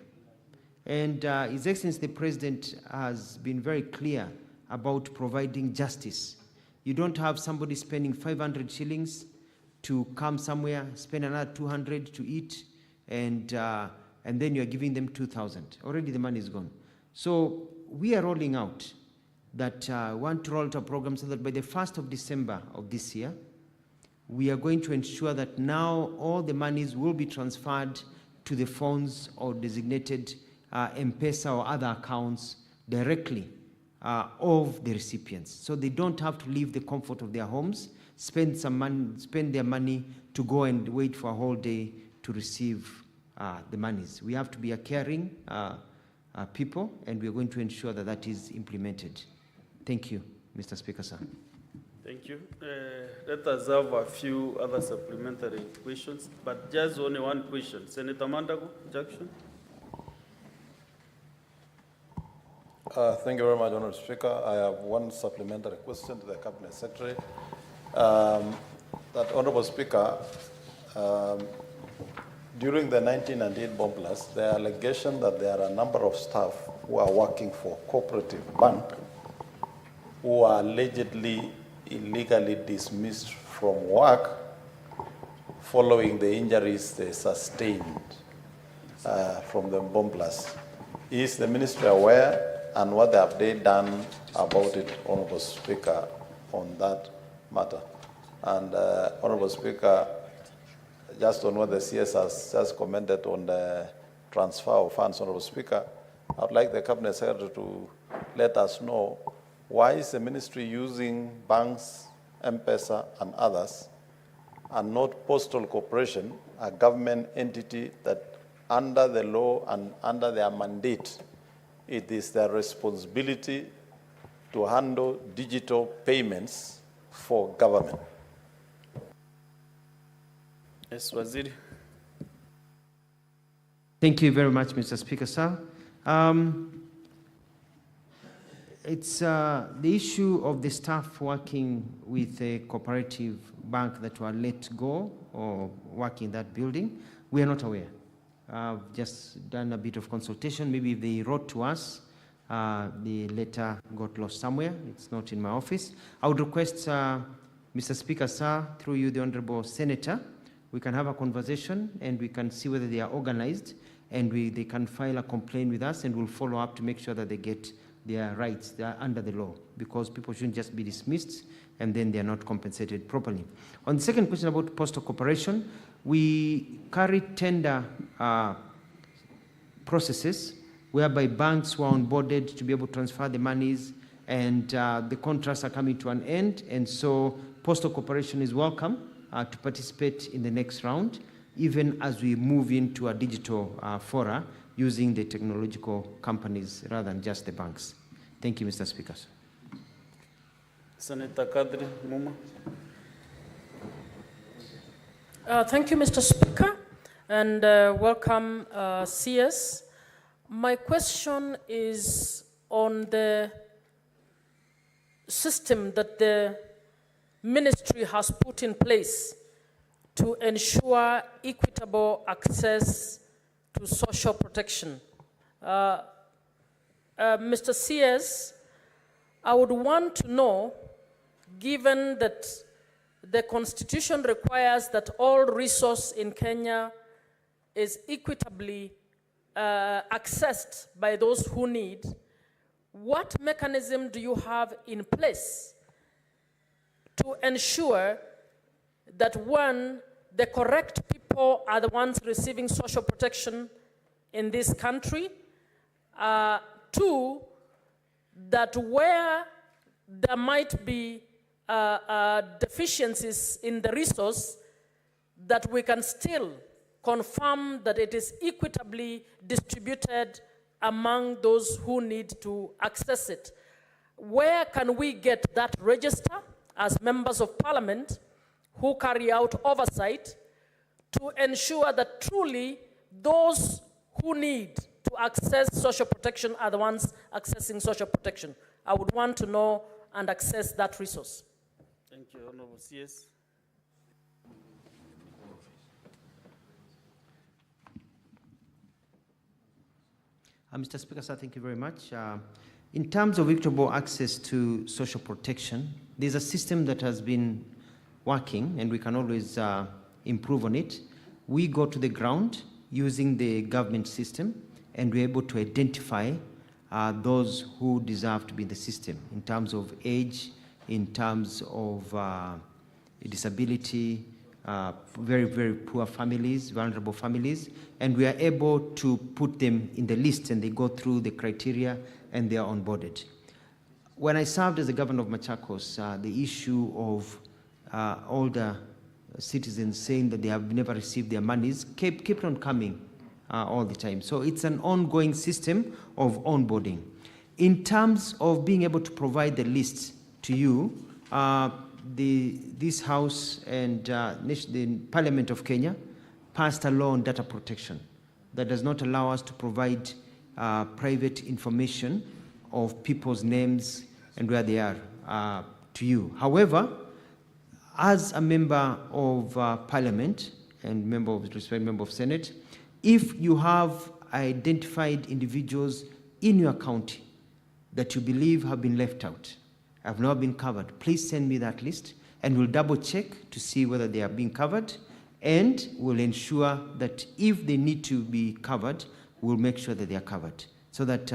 And His Excellency the President has been very clear about providing justice. You don't have somebody spending 500 shillings to come somewhere, spend another 200 to eat, and then you're giving them 2,000. Already the money is gone. So we are rolling out that want to roll out a program so that by the 1st of December of this year, we are going to ensure that now all the monies will be transferred to the phones or designated M-Pesa or other accounts directly of the recipients. So they don't have to leave the comfort of their homes, spend their money to go and wait for a whole day to receive the monies. We have to be a caring people, and we are going to ensure that that is implemented. Thank you, Mr. Speaker, sir. Thank you. Let us have a few other supplementary questions, but just only one question. Senator Mandago, Jackson. Thank you very much, Honourable Speaker. I have one supplementary question to the Cabinet Secretary. That Honourable Speaker, during the 1998 bomb blast, there are allegations that there are a number of staff who are working for Cooperative Bank who are allegedly illegally dismissed from work following the injuries they sustained from the bomb blast. Is the ministry aware, and what have they done about it, Honourable Speaker, on that matter? And Honourable Speaker, just on what the CS has just commented on the transfer of funds, Honourable Speaker, I would like the Cabinet Secretary to let us know why is the ministry using banks, M-Pesa, and others, and not Postal Corporation, a government entity that under the law and under their mandate, it is their responsibility to handle digital payments for government. Yes, Waziri. Thank you very much, Mr. Speaker, sir. It's the issue of the staff working with a cooperative bank that were let go or working in that building. We are not aware. I've just done a bit of consultation. Maybe if they wrote to us, the letter got lost somewhere. It's not in my office. I would request, Mr. Speaker, sir, through you, the Honorable Senator, we can have a conversation and we can see whether they are organized, and they can file a complaint with us, and we'll follow up to make sure that they get their rights. They are under the law, because people shouldn't just be dismissed and then they are not compensated properly. On the second question about Postal Corporation, we carry tender processes whereby banks were onboarded to be able to transfer the monies, and the contracts are coming to an end. And so Postal Corporation is welcome to participate in the next round, even as we move into a digital fora using the technological companies rather than just the banks. Thank you, Mr. Speaker. Senator Kadri Muma. Thank you, Mr. Speaker, and welcome, CS. My question is on the system that the ministry has put in place to ensure equitable access to social protection. Mr. CS, I would want to know, given that the Constitution requires that all resource in Kenya is equitably accessed by those who need, what mechanism do you have in place to ensure that, one, the correct people are the ones receiving social protection in this country, two, that where there might be deficiencies in the resource, that we can still confirm that it is equitably distributed among those who need to access it. Where can we get that register as members of parliament who carry out oversight to ensure that truly those who need to access social protection are the ones accessing social protection? I would want to know and access that resource. Thank you, Honorable CS. Mr. Speaker, sir, thank you very much. In terms of equitable access to social protection, there's a system that has been working, and we can always improve on it. We go to the ground using the government system, and we're able to identify those who deserve to be in the system in terms of age, in terms of disability, very, very poor families, vulnerable families, and we are able to put them in the list, and they go through the criteria and they are onboarded. When I served as the governor of Machakos, the issue of older citizens saying that they have never received their monies kept on coming all the time. So it's an ongoing system of onboarding. In terms of being able to provide the list to you, this House and the Parliament of Kenya passed a law on data protection that does not allow us to provide private information of people's names and where they are to you. However, as a member of Parliament and member of Senate, if you have identified individuals in your county that you believe have been left out, have not been covered, please send me that list, and we'll double check to see whether they are being covered, and we'll ensure that if they need to be covered, we'll make sure that they are covered, so that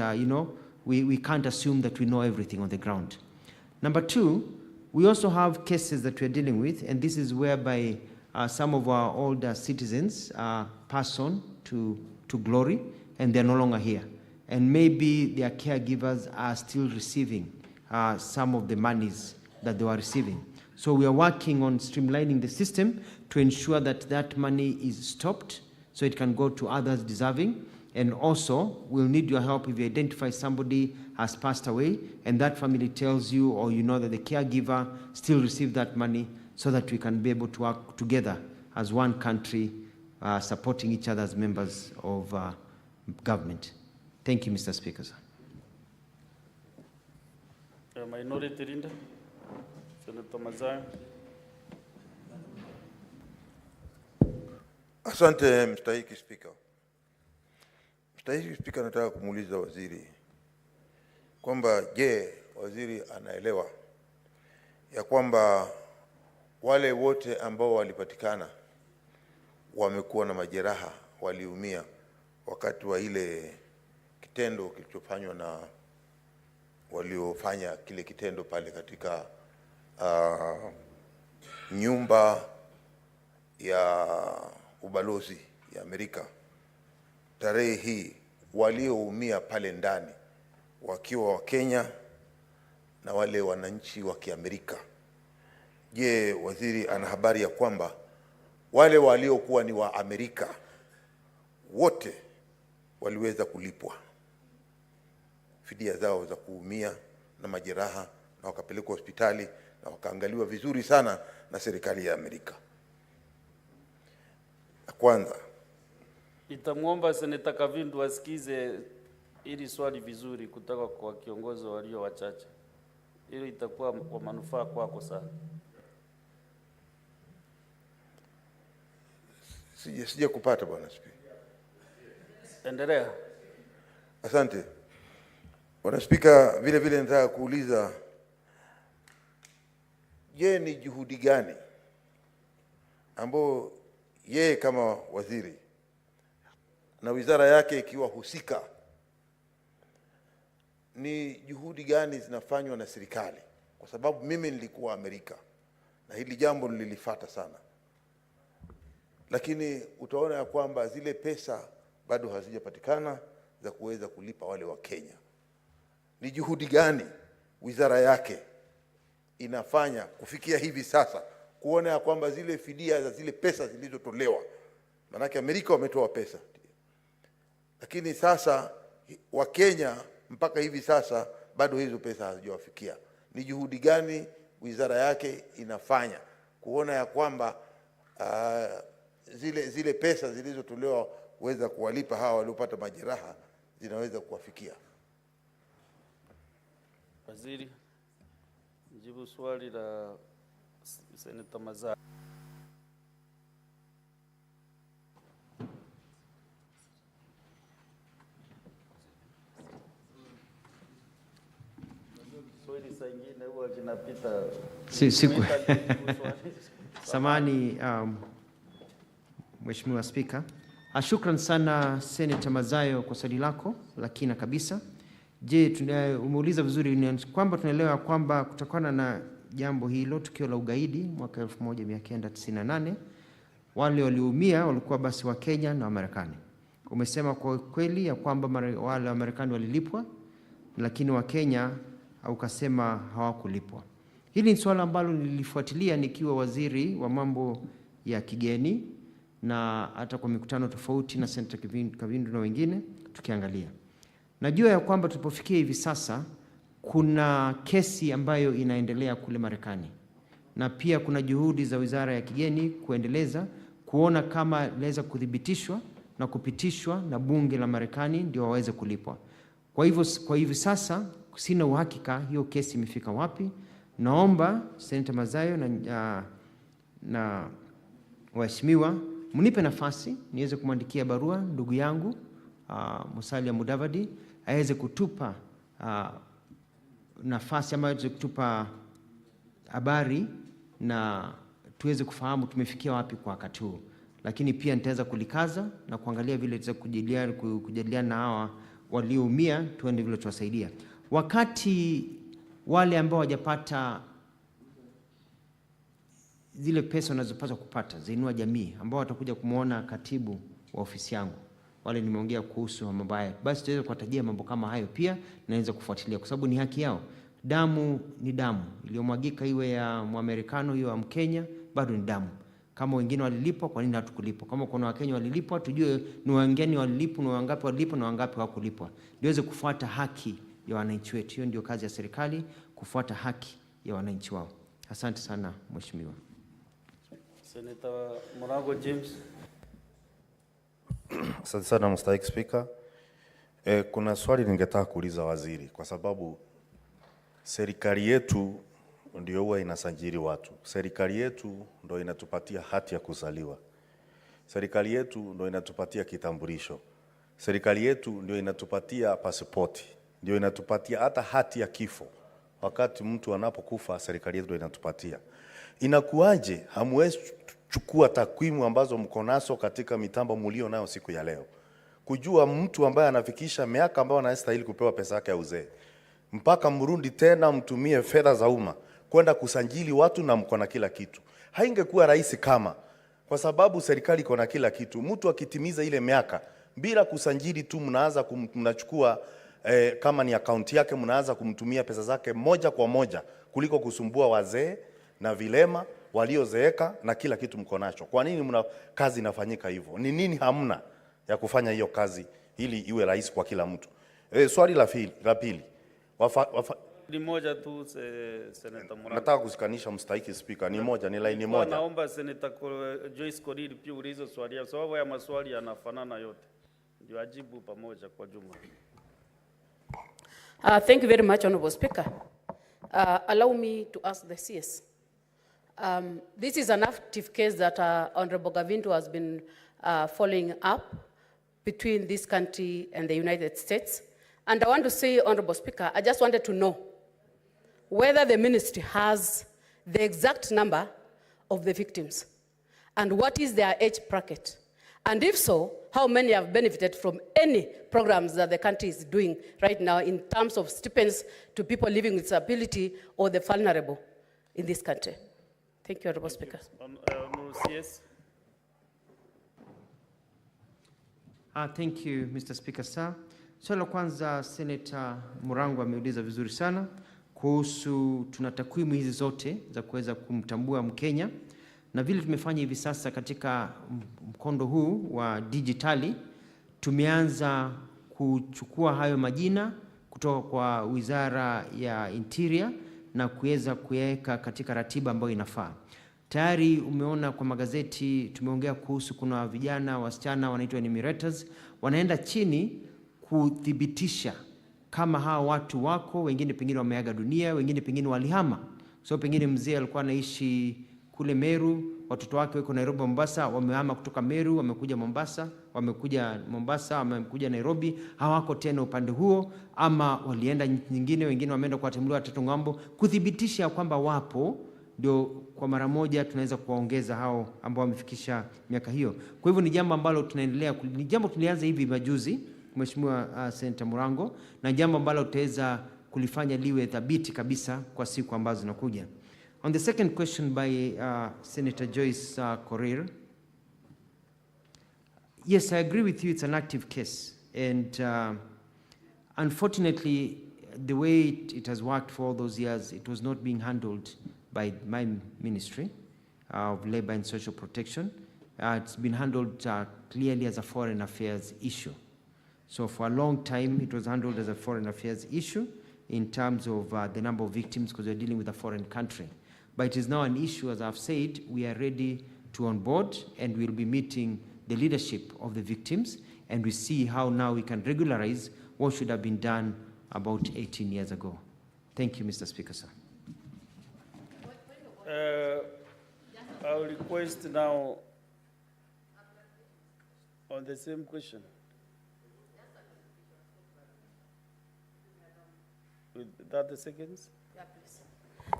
we can't assume that we know everything on the ground. Number two, we also have cases that we're dealing with, and this is whereby some of our older citizens pass on to glory, and they're no longer here, and maybe their caregivers are still receiving some of the monies that they were receiving. So we are working on streamlining the system to ensure that that money is stopped so it can go to others deserving. And also, we'll need your help if you identify somebody has passed away and that family tells you, or you know that the caregiver still received that money, so that we can be able to work together as one country, supporting each other as members of government. Thank you, Mr. Speaker. Sir. Minority Leader, Senator Mazayo. Asante Mstahiki Spika. Mstahiki Spika, nataka kumuuliza waziri kwamba je, waziri anaelewa ya kwamba wale wote ambao walipatikana wamekuwa na majeraha, waliumia wakati wa ile kitendo kilichofanywa na waliofanya kile kitendo pale katika nyumba ya ubalozi ya Amerika tarehe hii walioumia pale ndani wakiwa wa Kenya na wale wananchi wa Kiamerika. Je, waziri ana habari ya kwamba wale waliokuwa ni wa Amerika wote waliweza kulipwa fidia zao za kuumia na majeraha na wakapelekwa hospitali na wakaangaliwa vizuri sana na serikali ya Amerika? Kwanza Nitamwomba Seneta Kavindu asikize ili swali vizuri kutoka kwa kiongozi walio wachache. Hilo itakuwa kwa manufaa kwako sana. Sija kupata Bwana Spika. Endelea. Asante. Bwana Spika, vile vile nataka kuuliza, je, ni juhudi gani ambao yeye kama waziri na wizara yake ikiwa husika, ni juhudi gani zinafanywa na serikali? Kwa sababu mimi nilikuwa Amerika na hili jambo nililifuata sana, lakini utaona ya kwamba zile pesa bado hazijapatikana za kuweza kulipa wale wa Kenya. Ni juhudi gani wizara yake inafanya kufikia hivi sasa kuona ya kwamba zile fidia za zile pesa zilizotolewa, manake Amerika wametoa pesa, lakini sasa wa Kenya mpaka hivi sasa bado hizo pesa hazijawafikia. Ni juhudi gani wizara yake inafanya kuona ya kwamba zile pesa zilizotolewa kuweza kuwalipa hawa waliopata majeraha zinaweza kuwafikia? Waziri, jibu swali la Seneta Maza. Swali saa ingine huwa kinapita. Siku. Samani, Mheshimiwa Spika. Shukran sana Senator Mazayo kwa swali lako la kina kabisa. Je, umeuliza vizuri, ni kwamba tunaelewa kwamba kutokana na jambo hilo, tukio la ugaidi mwaka 1998, wale walioumia walikuwa basi wa Kenya na Marekani. Umesema kwa kweli ya kwamba wale wa Marekani walilipwa, lakini wa Kenya ukasema hawakulipwa. Hili ni swala ambalo nilifuatilia nikiwa waziri wa mambo ya kigeni na hata kwa mikutano tofauti na Senator Kavindu na wengine tukiangalia. Najua ya kwamba tulipofikia hivi sasa kuna kesi ambayo inaendelea kule Marekani, na pia kuna juhudi za Wizara ya Kigeni kuendeleza kuona kama inaweza kuthibitishwa na kupitishwa na bunge la Marekani ndio waweze kulipwa. Kwa hivi sasa sina uhakika hiyo kesi imefika wapi. Naomba Senator Mazayo na waheshimiwa mnipe nafasi niweze kumwandikia barua ndugu yangu Musalia Mudavadi aweze kutupa nafasi ama aweze kutupa habari na tuweze kufahamu tumefikia wapi kwa wakati huu. Lakini pia nitaweza kulikaza na kuangalia vile tutaweza kujadiliana na hawa walioumia, tuende vile tuwasaidia. Wakati wale ambao hawajapata zile pesa wanazopaswa kupata za jamii, ambao watakuja kumuona katibu wa ofisi yangu, wale nimeongea kuhusu mambo haya, basi tutaweza kuwatajia mambo kama hayo pia, naweza kufuatilia kwa sababu ni haki yao. Damu ni damu, iliyomwagika iwe ya Mwamerikano iwe ya Mkenya, bado ni damu. Kama wengine walilipwa, kwa nini hatukulipwa? Kama kuna Wakenya walilipwa, tujue ni wengine walilipwa, ni wangapi walilipwa na wangapi hawakulipwa. Niweze kufuata haki ya wananchi wetu. Hiyo ndio kazi ya serikali, kufuata haki ya wananchi wao. Asante sana Mheshimiwa. Senator Murago James. Asante sana Mstahiki Speaker. Kuna swali ningetaka kuuliza waziri, kwa sababu serikali yetu ndio huwa inasajili watu. Serikali yetu ndio inatupatia hati ya kuzaliwa. Serikali yetu ndio inatupatia kitambulisho. Serikali yetu ndio inatupatia pasipoti. Ndio inatupatia hata hati ya kifo. Wakati mtu anapokufa, serikali yetu ndio inatupatia. Inakuaje hamwezi chukua takwimu ambazo mko nazo katika mitambo mlio nayo siku ya leo, kujua mtu ambaye anafikisha miaka ambayo anastahili kupewa pesa yake ya uzee, mpaka mrundi tena mtumie fedha za umma kwenda kusajili watu na mko na kila kitu? Haingekuwa rahisi kama, kwa sababu serikali iko na kila kitu, mtu akitimiza ile miaka bila kusanjili tu mnaanza mnachukua kama ni akaunti yake mnaanza kumtumia pesa zake moja kwa moja kuliko kusumbua wazee na vilema waliozeeka na kila kitu mko nacho. Kwa nini kazi inafanyika hivyo? Ni nini hamna ya kufanya hiyo kazi ili iwe rahisi kwa kila mtu? Swali la pili. Ni moja tu, Senator Muranga. Nataka kusikanisha mstahiki Speaker, ni moja, ni line moja. Naomba Senator Joyce Korir pia ulizo swali kwa sababu ya maswali yanafanana yote. Ndio ajibu pamoja kwa jumla. Thank you very much, Honorable Speaker. Allow me to ask the CS. This is an active case that Honorable Gavindu has been following up between this country and the United States. And I want to say, Honorable Speaker, I just wanted to know whether the ministry has the exact number of the victims and what is their age bracket. And if so, how many have benefited from any programs that the country is doing right now in terms of stipends to people living with disability or the vulnerable in this country? Thank you, Honorable Speaker. CS. Thank you, Mr. Speaker, sir. Swali la kwanza Senator Muranga ameuliza vizuri sana kuhusu tuna takwimu hizi zote za kuweza kumtambua Mkenya, na vile tumefanya hivi sasa katika mkondo huu wa digitali. Tumeanza kuchukua hayo majina kutoka kwa Wizara ya Interior na kuweza kuweka katika ratiba ambayo inafaa. Tayari umeona kwa magazeti tumeongea kuhusu kuna vijana wasichana wanaitwa enumerators, wanaenda chini kuthibitisha kama hawa watu wako, wengine pengine wameaga dunia, wengine pengine walihama. So pengine mzee alikuwa anaishi kule Meru, watoto wake wako Nairobi, Mombasa, wamehama kutoka Meru, wamekuja Mombasa, wamekuja Nairobi, hawako tena upande huo, ama walienda nyingine, wengine wameenda kuwatembelea watoto ng'ambo, kuthibitisha kwamba wapo, ndio kwa mara moja tunaweza kuwaongeza hao ambao wamefikisha miaka hiyo. Kwa hivyo ni jambo ambalo tunaendelea, ni jambo tulianza hivi majuzi, Mheshimiwa Senator Murango, na jambo ambalo tutaweza kulifanya liwe thabiti kabisa kwa siku ambazo zinakuja. On the second question by Senator Joyce Korir, yes, I agree with you, it's an active case. And unfortunately, the way it has worked for all those years, it was not being handled by my Ministry of Labor and Social Protection. It's been handled clearly as a foreign affairs issue. So for a long time, it was handled as a foreign affairs issue in terms of the number of victims, because we're dealing with a foreign country. But it is now an issue, as I've said, we are ready to onboard, and we'll be meeting the leadership of the victims, and we see how now we can regularize what should have been done about 18 years ago. Thank you, Mr. Speaker, sir. I'll request now on the same question. With 30 seconds. Yeah, please.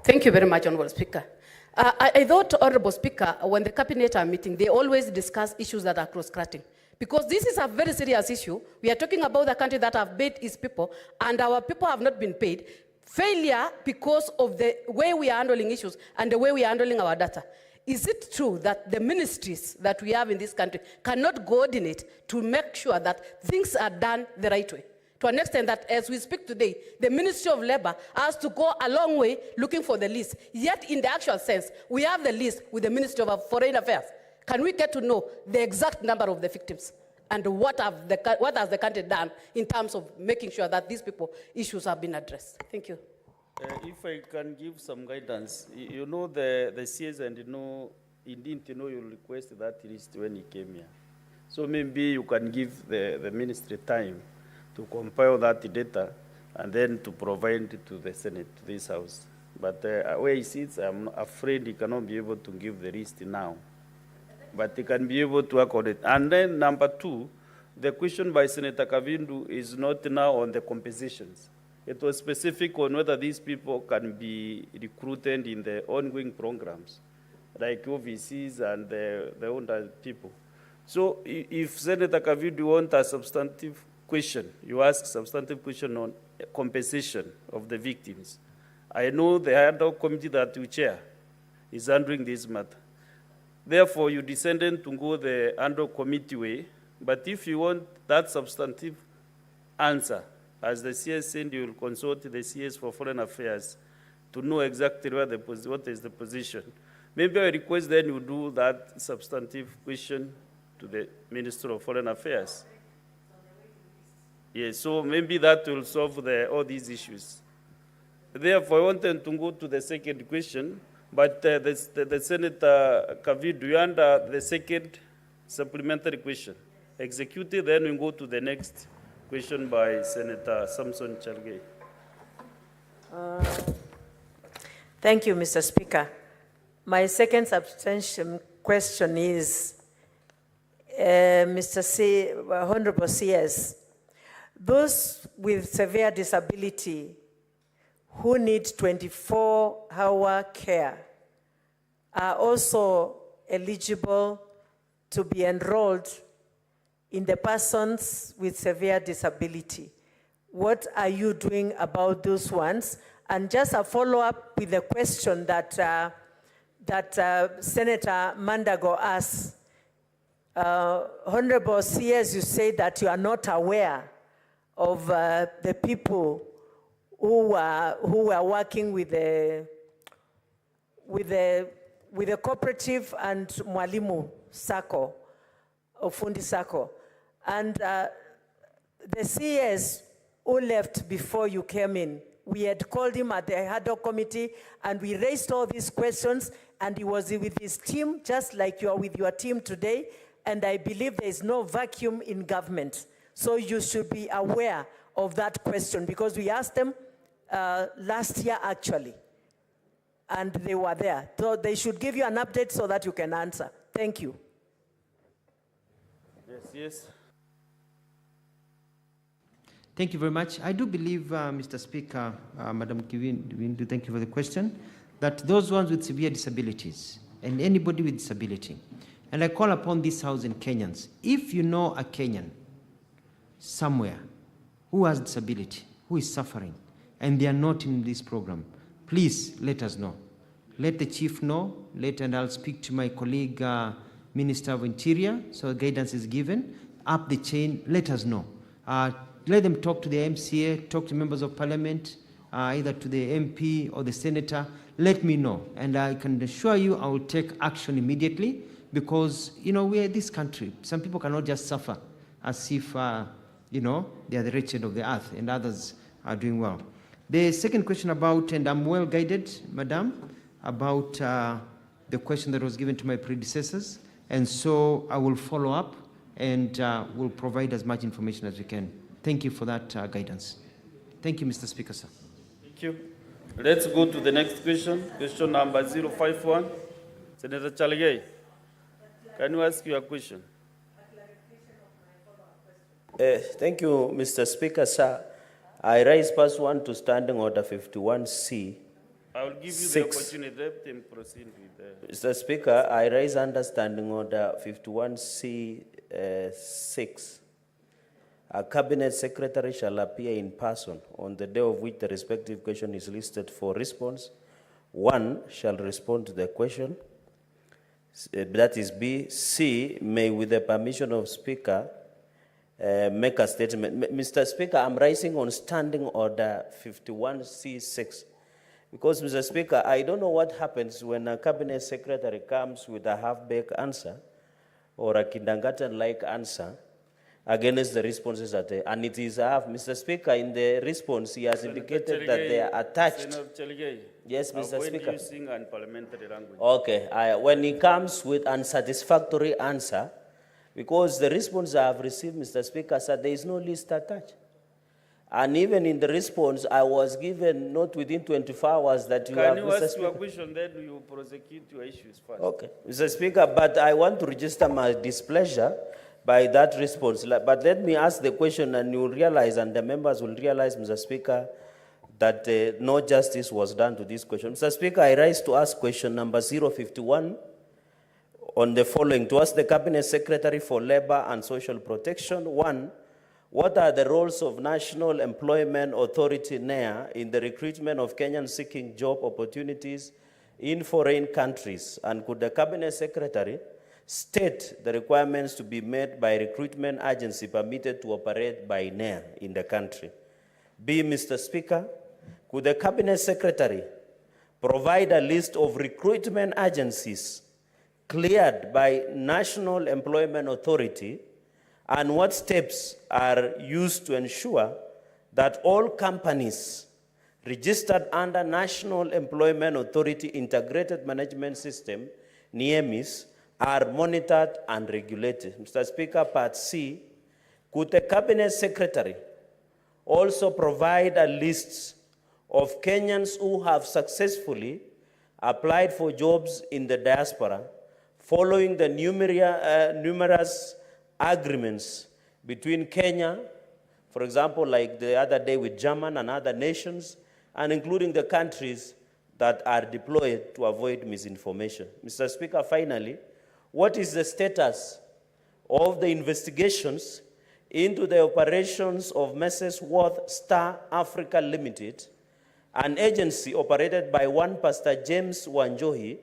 Thank you very much, Honorable Speaker. I thought, Honorable Speaker, when the cabinet are meeting, they always discuss issues that are cross-cutting. Because this is a very serious issue. We are talking about the country that have paid its people, and our people have not been paid. Failure because of the way we are handling issues and the way we are handling our data. Is it true that the ministries that we have in this country cannot coordinate to make sure that things are done the right way? To an extent that as we speak today, the Ministry of Labor has to go a long way looking for the list. Yet in the actual sense, we have the list with the Ministry of Foreign Affairs. Can we get to know the exact number of the victims? And what has the country done in terms of making sure that these people issues have been addressed? Thank you. If I can give some guidance, you know the CS, and indeed you request that list when he came here. So maybe you can give the ministry time to compile that data and then to provide it to the Senate, to this House. But where he sits, I'm afraid he cannot be able to give the list now. But he can be able to accommodate. And then number two, the question by Senator Kavindu is not now on the compensations. It was specific on whether these people can be recruited in the ongoing programs, like OVCs and the older people. So if Senator Kavindu wants a substantive question, you ask substantive question on compensation of the victims. I know the other committee that you chair is handling this matter. Therefore, you descended to go the under committee way But if you want that substantive answer, as the CS said, you will consult the CS for Foreign Affairs to know exactly what is the position. Maybe I request then you do that substantive question to the Minister of Foreign Affairs. Yes, so maybe that will solve all these issues. Therefore, I wanted to go to the second question, but the Senator Kavidu, you under the second supplementary question. Executed, then we go to the next question by Senator Samson Chalgei. Thank you, Mr. Speaker. My second substantial question is, Honorable CS, those with severe disability who need 24-hour care are also eligible to be enrolled in the persons with severe disability. What are you doing about those ones? And just a follow-up with the question that, Senator Mandago asked. Honorable CS, you say that you are not aware of the people who are working with the cooperative and Mwalimu Sacco, or Fundi Sacco. And the CS who left before you came in, we had called him at the ad hoc committee and we raised all these questions, and he was with his team, just like you are with your team today. And I believe there is no vacuum in government. So you should be aware of that question, because we asked them last year actually, and they were there. So they should give you an update so that you can answer. Thank you. Yes. Thank you very much. I do believe, Mr. Speaker, Madam Kivindu, thank you for the question, that those ones with severe disabilities and anybody with disability, and I call upon this House and Kenyans, if you know a Kenyan somewhere who has disability, who is suffering, and they are not in this program, please let us know. Let the chief know, and I'll speak to my colleague, Minister of Interior, so guidance is given. Up the chain, let us know. Let them talk to the MCA, talk to members of parliament, either to the MP or the senator. Let me know, and I can assure you I will take action immediately, because, you know, we are this country. Some people cannot just suffer as if, you know, they are the wretched of the earth and others are doing well. The second question about, and I'm well guided, Madam, about the question that was given to my predecessors. And so I will follow up and will provide as much information as we can. Thank you for that guidance. Thank you, Mr. Speaker, sir. Thank you. Let's go to the next question. Question number 051. Senator Chalgei, can you ask your question? Thank you, Mr. Speaker, sir. I raise pursuant to Standing Order 51C. I will give you the opportunity. Let them proceed with Mr. Speaker, I raise under Standing Order 51C 6. A Cabinet Secretary shall appear in person on the day of which the respective question is listed for response. One shall respond to the question. That is B. C, may, with the permission of Speaker, make a statement. Mr. Speaker, I'm raising on Standing Order 51C6. Because, Mr. Speaker, I don't know what happens when a Cabinet Secretary comes with a half-baked answer or a kindergarten-like answer against the responses that they, and it is Mr. Speaker, in the response, he has indicated that they are attached. Yes, Mr. Speaker. Using unparliamentary language. Okay, when he comes with unsatisfactory answer, because the response I have received, Mr. Speaker, said there is no list attached. And even in the response, I was given not within 24 hours that you have... Can you ask your question, then you prosecute your issues first? Okay, Mr. Speaker, but I want to register my displeasure by that response. But let me ask the question, and you'll realize, and the members will realize, Mr. Speaker, that no justice was done to this question. Mr. Speaker, I rise to ask question number 051 on the following. To ask the Cabinet Secretary for Labor and Social Protection. One, what are the roles of National Employment Authority, NEA, in the recruitment of Kenyans seeking job opportunities in foreign countries? And could the Cabinet Secretary state the requirements to be met by recruitment agency permitted to operate by NEA in the country. B, Mr. Speaker, could the Cabinet Secretary provide a list of recruitment agencies cleared by National Employment Authority, and what steps are used to ensure that all companies registered under National Employment Authority Integrated Management System, NEMIS, are monitored and regulated? Mr. Speaker, part C, could the Cabinet Secretary also provide a list of Kenyans who have successfully applied for jobs in the diaspora following the numerous agreements between Kenya, for example, like the other day with German and other nations, and including the countries that are deployed to avoid misinformation? Mr. Speaker, finally, what is the status of the investigations into the operations of Messrs. Worth Star Africa Limited, an agency operated by one Pastor James Wanjohi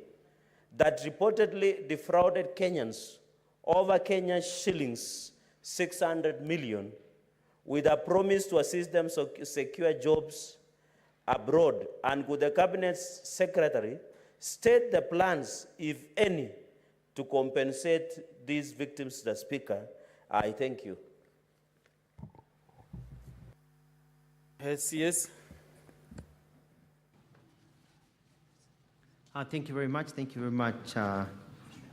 that reportedly defrauded Kenyans over Kenyan shillings 600 million with a promise to assist them secure jobs abroad? And could the Cabinet Secretary state the plans, if any, to compensate these victims, the Speaker? I thank you. Yes. Thank you very much. Thank you very much,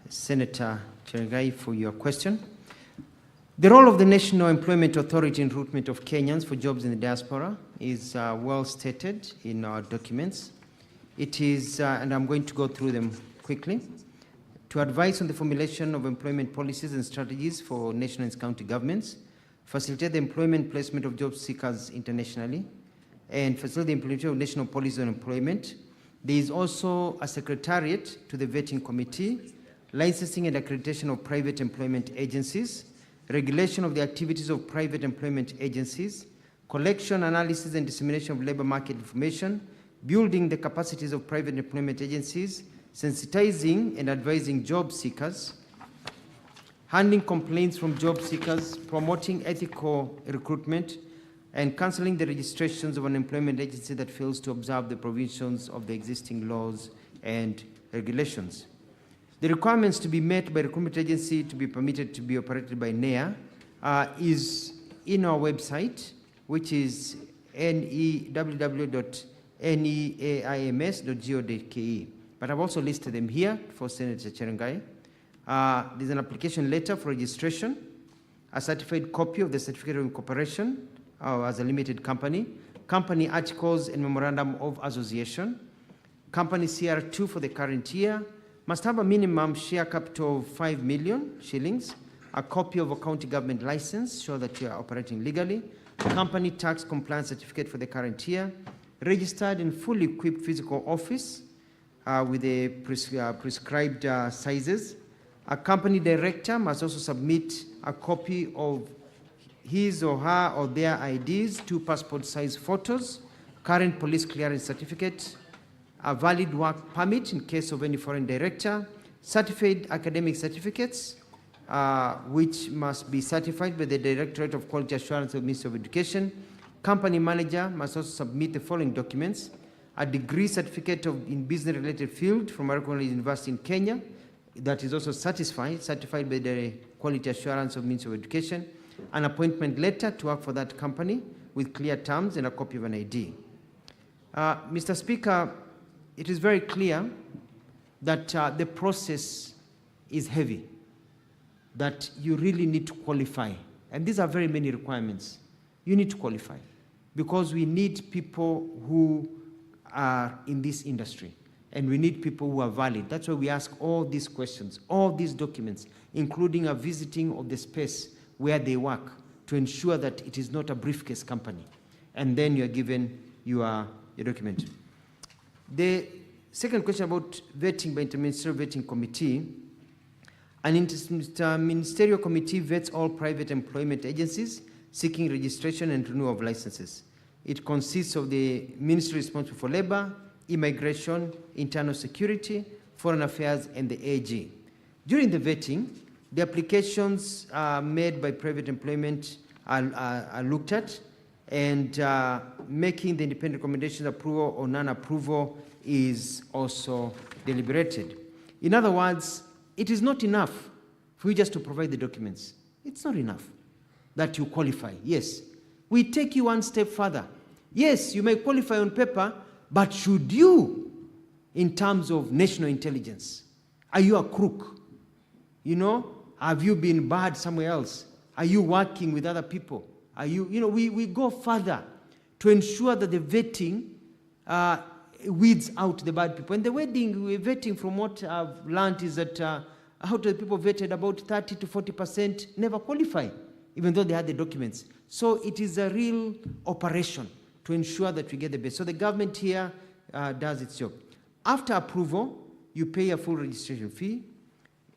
Senator Cherengai, for your question. The role of the National Employment Authority in recruitment of Kenyans for jobs in the diaspora is well stated in our documents. It is, and I'm going to go through them quickly, to advise on the formulation of employment policies and strategies for national and county governments, facilitate the employment placement of job seekers internationally, and facilitate the implementation of national policies on employment. There is also a secretariat to the vetting committee, licensing and accreditation of private employment agencies, regulation of the activities of private employment agencies, collection, analysis, and dissemination of labor market information, building the capacities of private employment agencies, sensitizing and advising job seekers, handling complaints from job seekers, promoting ethical recruitment, and cancelling the registrations of an employment agency that fails to observe the provisions of the existing laws and regulations. The requirements to be met by recruitment agency to be permitted to be operated by NEA is in our website, which is www.neaims.go.ke. But I've also listed them here for Senator Cherengai. There's an application letter for registration, a certified copy of the certificate of incorporation as a limited company, company articles and memorandum of association, company CR2 for the current year, must have a minimum share capital of 5 million shillings, a copy of a county government license, show that you are operating legally, company tax compliance certificate for the current year, registered and fully equipped physical office with the prescribed sizes. A company director must also submit a copy of his or her or their IDs, 2 passport size photos, current police clearance certificate, a valid work permit in case of any foreign director, certified academic certificates, which must be certified by the Directorate of Quality Assurance of the Ministry of Education. Company manager must also submit the following documents: a degree certificate in business-related field from a recognized university in Kenya that is also certified by the Quality Assurance of the Ministry of Education, an appointment letter to work for that company with clear terms, and a copy of an ID. Mr. Speaker, it is very clear that the process is heavy, that you really need to qualify. And these are very many requirements. You need to qualify because we need people who are in this industry and we need people who are valid. That's why we ask all these questions, all these documents, including a visiting of the space where they work to ensure that it is not a briefcase company. And then you are given your document. The second question about vetting by Interministerial Vetting Committee. An interministerial committee vets all private employment agencies seeking registration and renewal of licenses. It consists of the Ministry responsible for labor, immigration, internal security, foreign affairs, and the AG. During the vetting, the applications made by private employment are looked at, and making the independent recommendations approval or non-approval is also deliberated. In other words, it is not enough for you just to provide the documents. It's not enough that you qualify. Yes, we take you one step further. Yes, you may qualify on paper, but should you, in terms of national intelligence, are you a crook? You know, have you been bad somewhere else? Are you working with other people? Are you, we go further to ensure that the vetting weeds out the bad people. And the vetting, from what I've learned, is that out of the people vetted, about 30 to 40% never qualify, even though they had the documents. So it is a real operation to ensure that we get the best. So the government here does its job. After approval, you pay a full registration fee,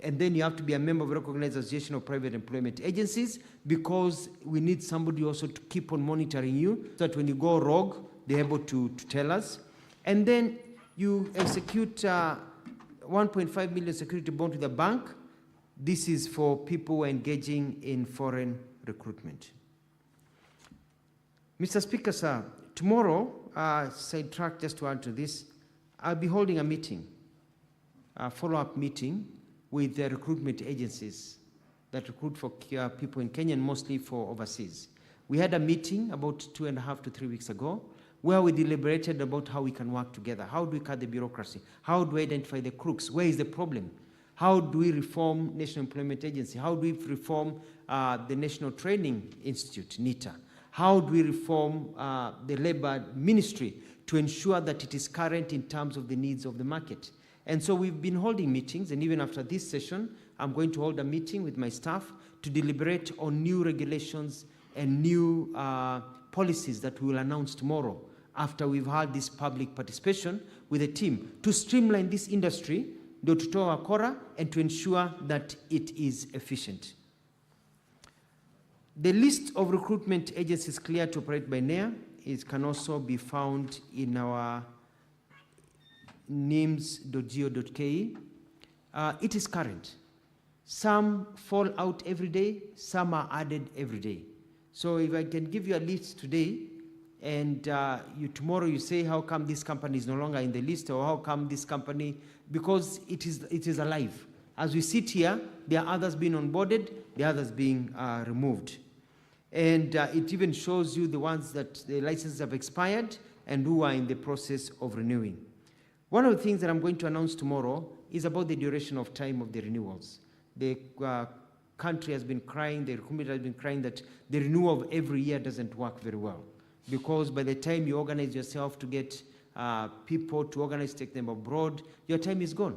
and then you have to be a member of a recognized association of private employment agencies, because we need somebody also to keep on monitoring you, so that when you go rogue, they're able to tell us. And then you execute 1.5 million security bond to the bank. This is for people who are engaging in foreign recruitment. Mr. Speaker, sir, tomorrow, sidetrack just to add to this, I'll be holding a meeting, a follow-up meeting with the recruitment agencies that recruit for people in Kenya and mostly for overseas. We had a meeting about 2.5 to 3 weeks ago where we deliberated about how we can work together. How do we cut the bureaucracy? How do we identify the crooks? Where is the problem? How do we reform National Employment Agency? How do we reform the National Training Institute, NITA? How do we reform the Labor Ministry to ensure that it is current in terms of the needs of the market? And so we've been holding meetings, and even after this session, I'm going to hold a meeting with my staff to deliberate on new regulations and new policies that we will announce tomorrow after we've had this public participation with a team to streamline this industry, to toa wakora, and to ensure that it is efficient. The list of recruitment agencies cleared to operate by NEA can also be found in our nims.go.ke. It is current. Some fall out every day, some are added every day. So if I can give you a list today, and tomorrow you say, how come this company is no longer in the list, or how come this company, because it is alive. As we sit here, there are others being onboarded, the others being removed. And it even shows you the ones that the licenses have expired and who are in the process of renewing. One of the things that I'm going to announce tomorrow is about the duration of time of the renewals. The country has been crying, the community has been crying that the renewal of every year doesn't work very well, because by the time you organize yourself to get people to organize, take them abroad, your time is gone.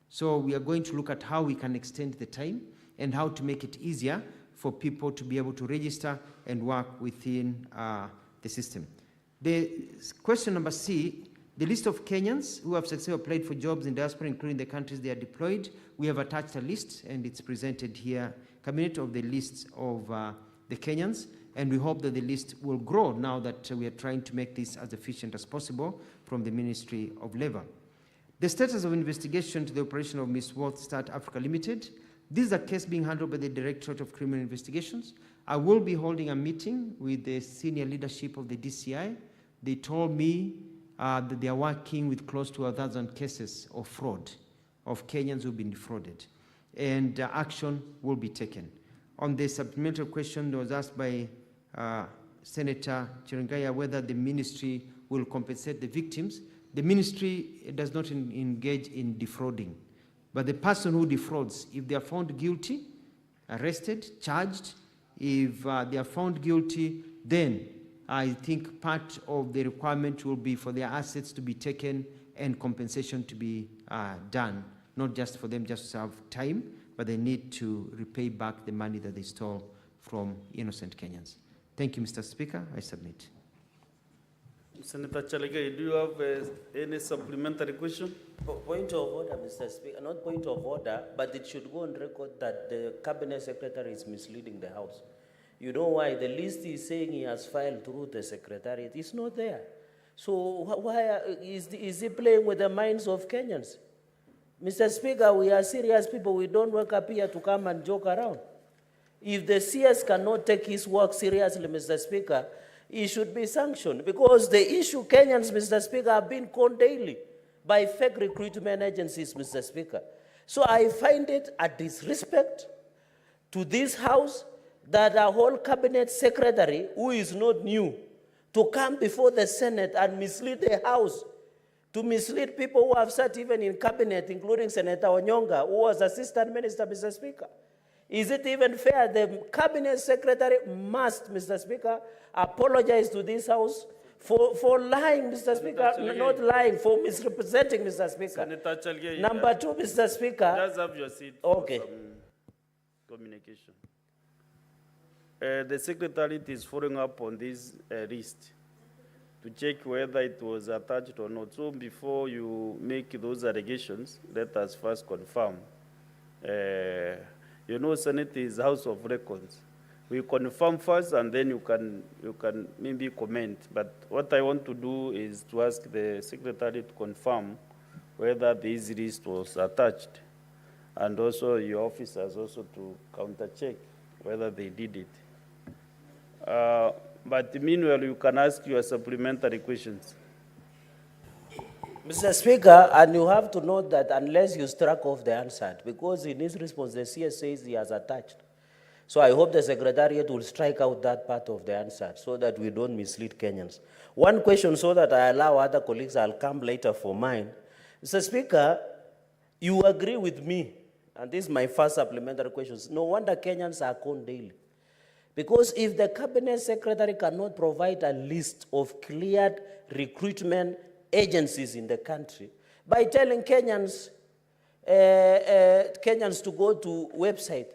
So we are going to look at how we can extend the time and how to make it easier for people to be able to register and work within the system. The question number C, the list of Kenyans who have successfully applied for jobs in diaspora, including the countries they are deployed. We have attached a list, and it's presented here, Cabinet, of the list of the Kenyans, and we hope that the list will grow now that we are trying to make this as efficient as possible from the Ministry of Labour. The status of investigation to the operation of Miss Worth Start Africa Limited. This is a case being handled by the Directorate of Criminal Investigations. I will be holding a meeting with the senior leadership of the DCI. They told me that they are working with close to 1,000 cases of fraud, of Kenyans who have been defrauded, and action will be taken. On the supplementary question that was asked by Senator Chirangaya, whether the ministry will compensate the victims, the ministry does not engage in defrauding. But the person who defrauds, if they are found guilty, arrested, charged, if they are found guilty, then I think part of the requirement will be for their assets to be taken and compensation to be done, not just for them just to serve time, but they need to repay back the money that they stole from innocent Kenyans. Thank you, Mr. Speaker. I submit. Senator Chalagai, do you have any supplementary question? Point of order, Mr. Speaker. Not point of order, but it should go on record that the Cabinet Secretary is misleading the House. You know why? The list is saying he has filed through the Secretariat. It's not there. So why is he playing with the minds of Kenyans? Mr. Speaker, we are serious people. We don't wake up here to come and joke around. If the CS cannot take his work seriously, Mr. Speaker, he should be sanctioned, because the issue Kenyans, Mr. Speaker, have been conned daily by fake recruitment agencies, Mr. Speaker. So I find it a disrespect to this House that a whole cabinet secretary, who is not new, to come before the Senate and mislead the House, to mislead people who have sat even in cabinet, including Senator Onyonga, who was assistant minister, Mr. Speaker. Is it even fair? The cabinet secretary must, Mr. Speaker, apologize to this House for lying, Mr. Speaker, not lying, for misrepresenting, Mr. Speaker. Senator Chalgei, Number two, Mr. Speaker. Just have your seat. Okay. For some communication. The Secretariat is following up on this list to check whether it was attached or not. So before you make those allegations, let us first confirm. You know, Senate is House of Records. We confirm first, and then you can maybe comment. But what I want to do is to ask the Secretary to confirm whether this list was attached, and also your officers also to counter-check whether they did it. But meanwhile, you can ask your supplementary questions. Mr. Speaker, and you have to note that unless you struck off the answered, because in his response, the CS says he has attached. So I hope the Secretariat will strike out that part of the answer so that we don't mislead Kenyans. One question so that I allow other colleagues, I'll come later for mine. Mr. Speaker, you agree with me, and this is my first supplementary question. No wonder Kenyans are conned daily. Because if the Cabinet Secretary cannot provide a list of cleared recruitment agencies in the country, by telling Kenyans, Kenyans to go to website,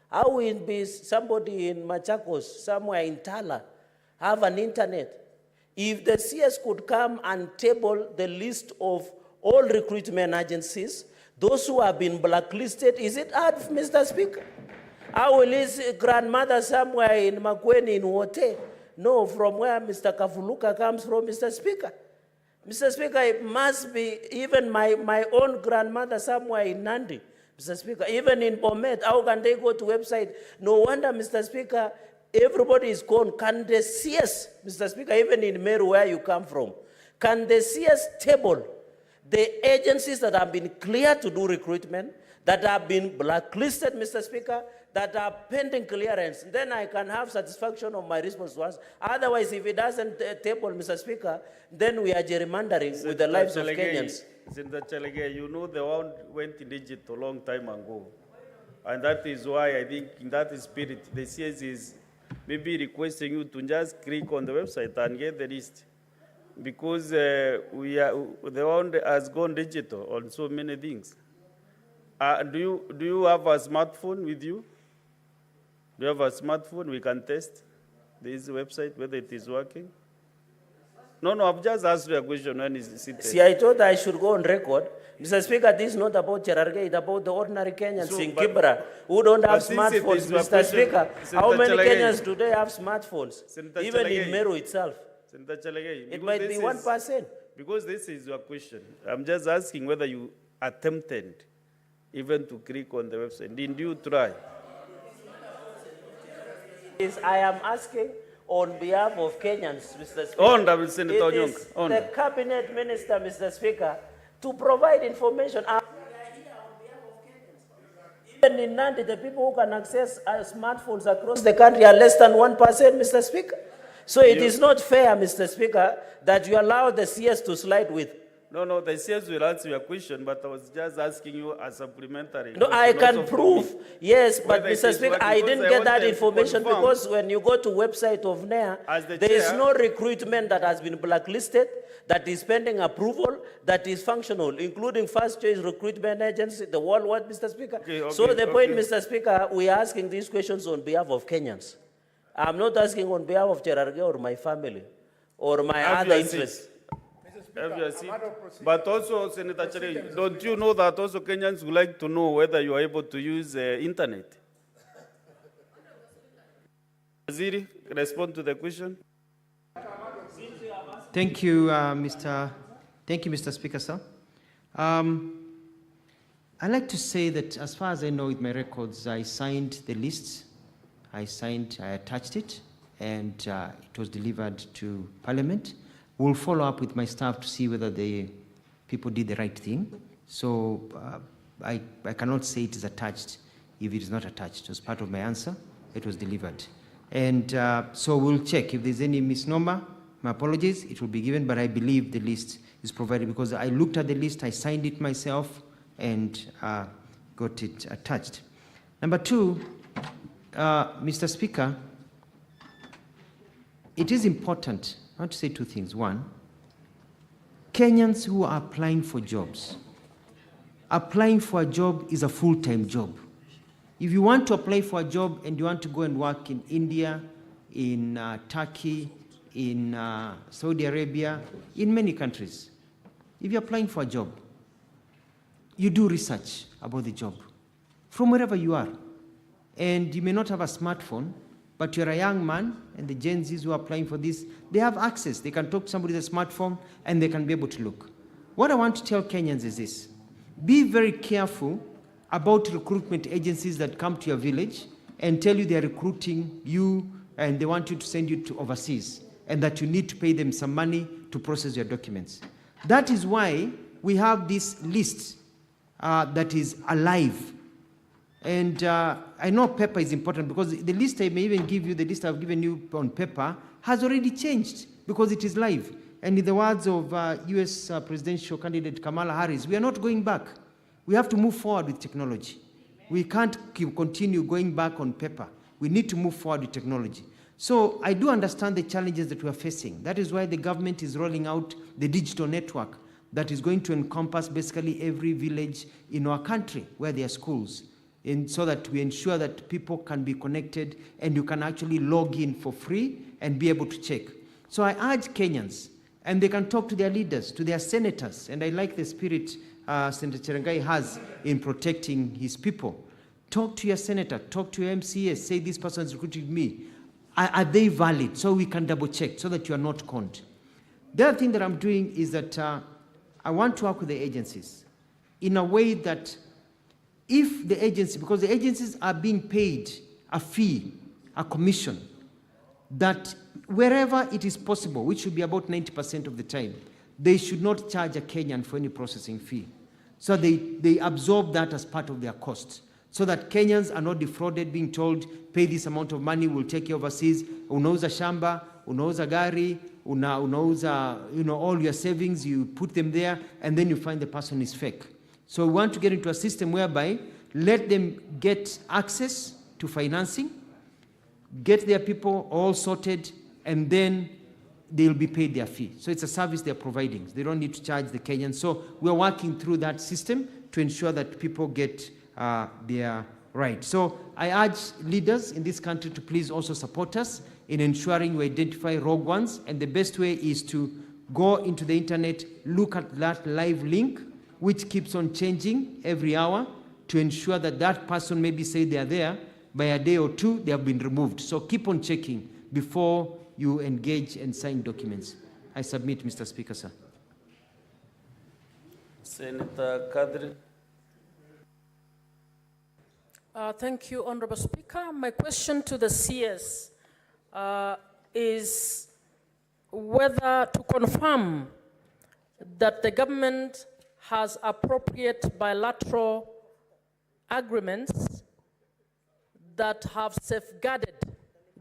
how will be somebody in Machakos, somewhere in Tala, have an internet? If the CS could come and table the list of all recruitment agencies, those who have been blacklisted, is it hard, Mr. Speaker? How will his grandmother somewhere in Makweni in Wote know from where Mr. Kafuluka comes from, Mr. Speaker? Mr. Speaker, it must be even my own grandmother somewhere in Nandi, Mr. Speaker, even in Bomet, how can they go to website? No wonder, Mr. Speaker, everybody is gone. Can the CS, Mr. Speaker, even in Meru where you come from, can the CS table the agencies that have been cleared to do recruitment, that have been blacklisted, Mr. Speaker, that are pending clearance? Then I can have satisfaction of my response to us. Otherwise, if it doesn't table, Mr. Speaker, then we are gerrymandering with the lives of Kenyans. Senator Chalgei, you know the one went digital a long time ago. And that is why I think in that spirit, the CS is maybe requesting you to just click on the website and get the list. Because the one has gone digital on so many things. Do you have a smartphone with you? Do you have a smartphone? We can test this website, whether it is working. No, I've just asked you a question when is it. See, I thought I should go on record. Mr. Speaker, this is not about Cherargei, it's about the ordinary Kenyans in Kibra who don't have smartphones, Mr. Speaker. How many Kenyans do they have smartphones? Even in Meru itself. Senator Chalgei, it might be 1%. Because this is your question. I'm just asking whether you attempted even to click on the website. Did you try? I am asking on behalf of Kenyans, Mr. Speaker. It is the cabinet minister, Mr. Speaker, to provide information. Even in Nandi, the people who can access smartphones across the country are less than 1%, Mr. Speaker. So it is not fair, Mr. Speaker, that you allow the CS to slide with. No, the CS will answer your question, but I was just asking you a supplementary. No, I can prove, yes, but Mr. Speaker, I didn't get that information because when you go to website of NEA, there is no recruitment that has been blacklisted, that is pending approval, that is functional, including first choice recruitment agency, the worldwide, Mr. Speaker. So the point, Mr. Speaker, we are asking these questions on behalf of Kenyans. I'm not asking on behalf of Cherargei or my family or my other interests. But also, Senator Chalgei, don't you know that also Kenyans would like to know whether you are able to use internet? Waziri, respond to the question. Thank you, Mr. Speaker, sir. I like to say that as far as I know with my records, I signed the list. I attached it, and it was delivered to Parliament. We'll follow up with my staff to see whether the people did the right thing. So I cannot say it is attached if it is not attached. It was part of my answer. It was delivered. And so we'll check. If there's any misnomer, my apologies, it will be given, but I believe the list is provided because I looked at the list, I signed it myself, and got it attached. Number two, Mr. Speaker, it is important, I want to say two things. One, Kenyans who are applying for jobs, applying for a job is a full-time job. If you want to apply for a job and you want to go and work in India, in Turkey, in Saudi Arabia, in many countries, if you're applying for a job, you do research about the job from wherever you are. And you may not have a smartphone, but you're a young man, and the Gen Zs who are applying for this, they have access. They can talk to somebody with a smartphone, and they can be able to look. What I want to tell Kenyans is this: be very careful about recruitment agencies that come to your village and tell you they're recruiting you and they want you to send you to overseas, and that you need to pay them some money to process your documents. That is why we have this list that is alive. And I know paper is important because the list I may even give you, the list I've given you on paper, has already changed because it is live. And in the words of US presidential candidate Kamala Harris, we are not going back. We have to move forward with technology. We can't continue going back on paper. We need to move forward with technology. So I do understand the challenges that we are facing. That is why the government is rolling out the digital network that is going to encompass basically every village in our country where there are schools, and so that we ensure that people can be connected and you can actually log in for free and be able to check. So I urge Kenyans, and they can talk to their leaders, to their senators, and I like the spirit Senator Cherangai has in protecting his people. Talk to your senator, talk to your MCA, say this person has recruited me. Are they valid? So we can double check so that you are not conned. The other thing that I'm doing is that I want to work with the agencies in a way that if the agency, because the agencies are being paid a fee, a commission, that wherever it is possible, which should be about 90% of the time, they should not charge a Kenyan for any processing fee. So they absorb that as part of their costs, so that Kenyans are not defrauded, being told, pay this amount of money, we'll take you overseas. Unauza shamba, unauza gari, unauza, all your savings, you put them there, and then you find the person is fake. So we want to get into a system whereby let them get access to financing, get their people all sorted, and then they'll be paid their fee. So it's a service they're providing. They don't need to charge the Kenyans. So we're working through that system to ensure that people get their right. So I urge leaders in this country to please also support us in ensuring we identify rogue ones. And the best way is to go into the internet, look at that live link, which keeps on changing every hour, to ensure that that person maybe say they are there, by a day or two, they have been removed. So keep on checking before you engage and sign documents. I submit, Mr. Speaker, sir. Senator Kadri. Thank you, Honorable Speaker. My question to the CS is whether to confirm that the government has appropriate bilateral agreements that have safeguarded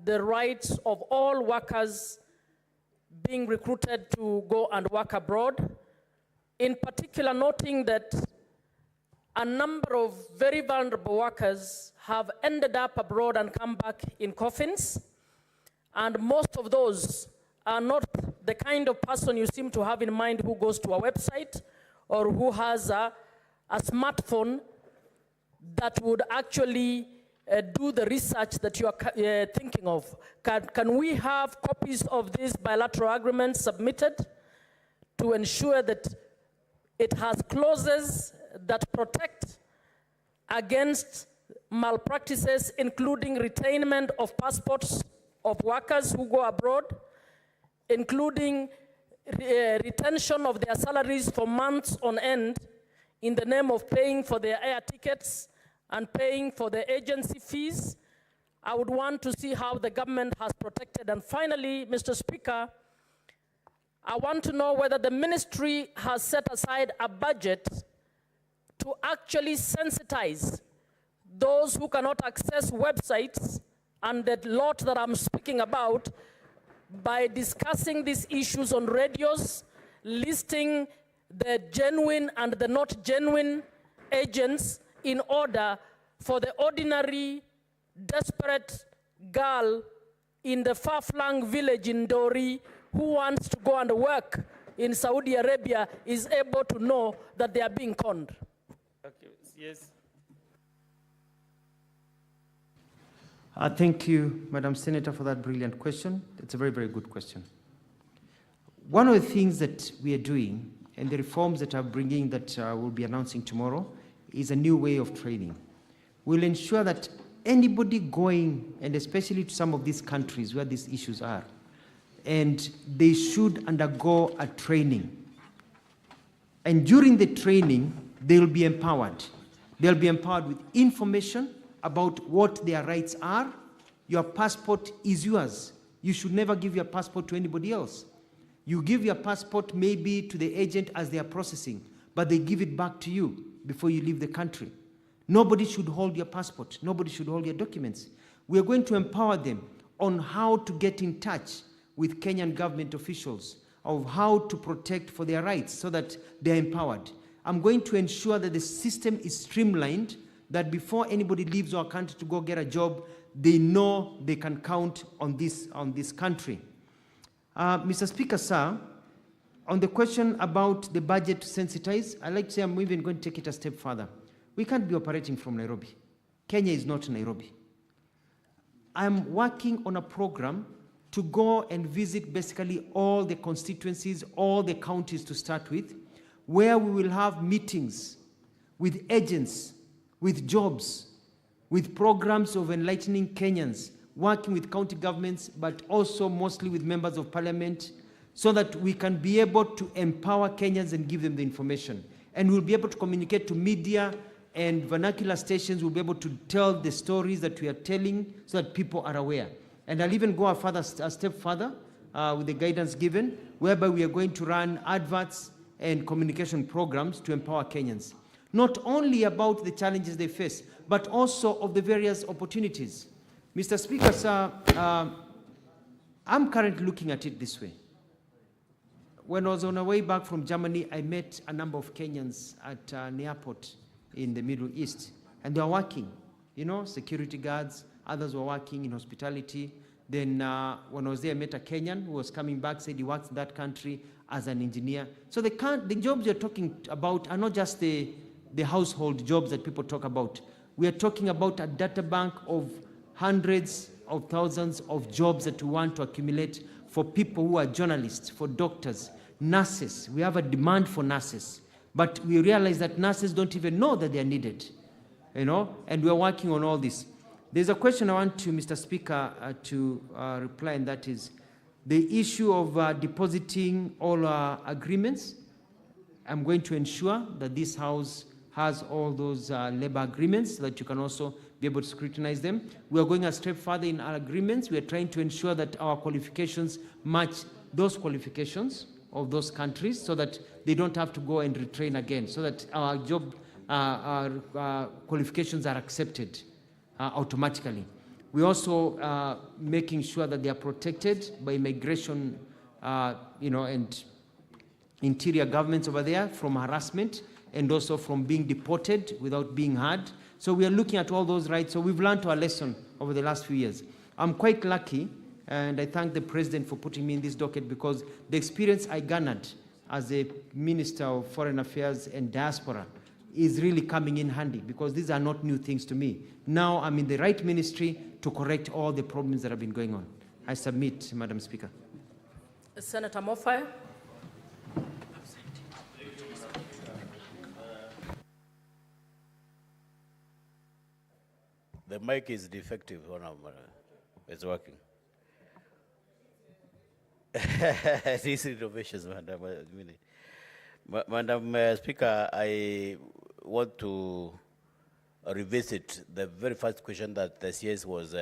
the rights of all workers being recruited to go and work abroad, in particular noting that a number of very vulnerable workers have ended up abroad and come back in coffins, and most of those are not the kind of person you seem to have in mind who goes to a website or who has a smartphone that would actually do the research that you are thinking of. Can we have copies of these bilateral agreements submitted to ensure that it has clauses that protect against malpractices, including retainment of passports of workers who go abroad, including retention of their salaries for months on end in the name of paying for their air tickets and paying for the agency fees. I would want to see how the government has protected. And finally, Mr. Speaker, I want to know whether the ministry has set aside a budget to actually sensitize those who cannot access websites and the lot that I'm speaking about by discussing these issues on radios, listing the genuine and the not genuine agents in order for the ordinary, desperate girl in the far-flung village in Dori who wants to go and work in Saudi Arabia is able to know that they are being conned. Okay. Yes. Thank you, Madam Senator, for that brilliant question. It's a very, very good question. One of the things that we are doing, and the reforms that I'm bringing that we'll be announcing tomorrow, is a new way of training. We'll ensure that anybody going, and especially to some of these countries where these issues are, and they should undergo a training. And during the training, they'll be empowered. They'll be empowered with information about what their rights are. Your passport is yours. You should never give your passport to anybody else. You give your passport maybe to the agent as they are processing, but they give it back to you before you leave the country. Nobody should hold your passport. Nobody should hold your documents. We are going to empower them on how to get in touch with Kenyan government officials of how to protect for their rights so that they're empowered. I'm going to ensure that the system is streamlined, that before anybody leaves our country to go get a job, they know they can count on this country. Mr. Speaker, sir, on the question about the budget to sensitize, I'd like to say I'm even going to take it a step further. We can't be operating from Nairobi. Kenya is not Nairobi. I'm working on a program to go and visit basically all the constituencies, all the counties to start with, where we will have meetings with agents, with jobs, with programs of enlightening Kenyans, working with county governments, but also mostly with members of parliament, so that we can be able to empower Kenyans and give them the information. And we'll be able to communicate to media and vernacular stations. We'll be able to tell the stories that we are telling so that people are aware. And I'll even go a step further with the guidance given, whereby we are going to run adverts and communication programs to empower Kenyans. Not only about the challenges they face, but also of the various opportunities. Mr. Speaker, sir, I'm currently looking at it this way. When I was on our way back from Germany, I met a number of Kenyans at an airport in the Middle East, and they were working, security guards, others were working in hospitality. Then when I was there, I met a Kenyan who was coming back, said he works in that country as an engineer. So the jobs you're talking about are not just the household jobs that people talk about. We are talking about a data bank of hundreds of thousands of jobs that we want to accumulate for people who are journalists, for doctors, nurses. We have a demand for nurses, but we realize that nurses don't even know that they are needed, and we are working on all this. There's a question I want to, Mr. Speaker, to reply, and that is the issue of depositing all our agreements. I'm going to ensure that this House has all those labor agreements so that you can also be able to scrutinize them. We are going a step further in our agreements. We are trying to ensure that our qualifications match those qualifications of those countries so that they don't have to go and retrain again, so that our job our qualifications are accepted automatically. We're also making sure that they are protected by immigration, and interior governments over there from harassment and also from being deported without being heard. So we are looking at all those rights. So we've learned our lesson over the last few years. I'm quite lucky, and I thank the President for putting me in this docket, because the experience I garnered as a Minister of Foreign Affairs and Diaspora is really coming in handy, because these are not new things to me. Now I'm in the right ministry to correct all the problems that have been going on. I submit, Madam Speaker. Senator Moffair. The mic is defective. It's working. These innovations, Madam. Madam Speaker, I want to revisit the very first question that the CS was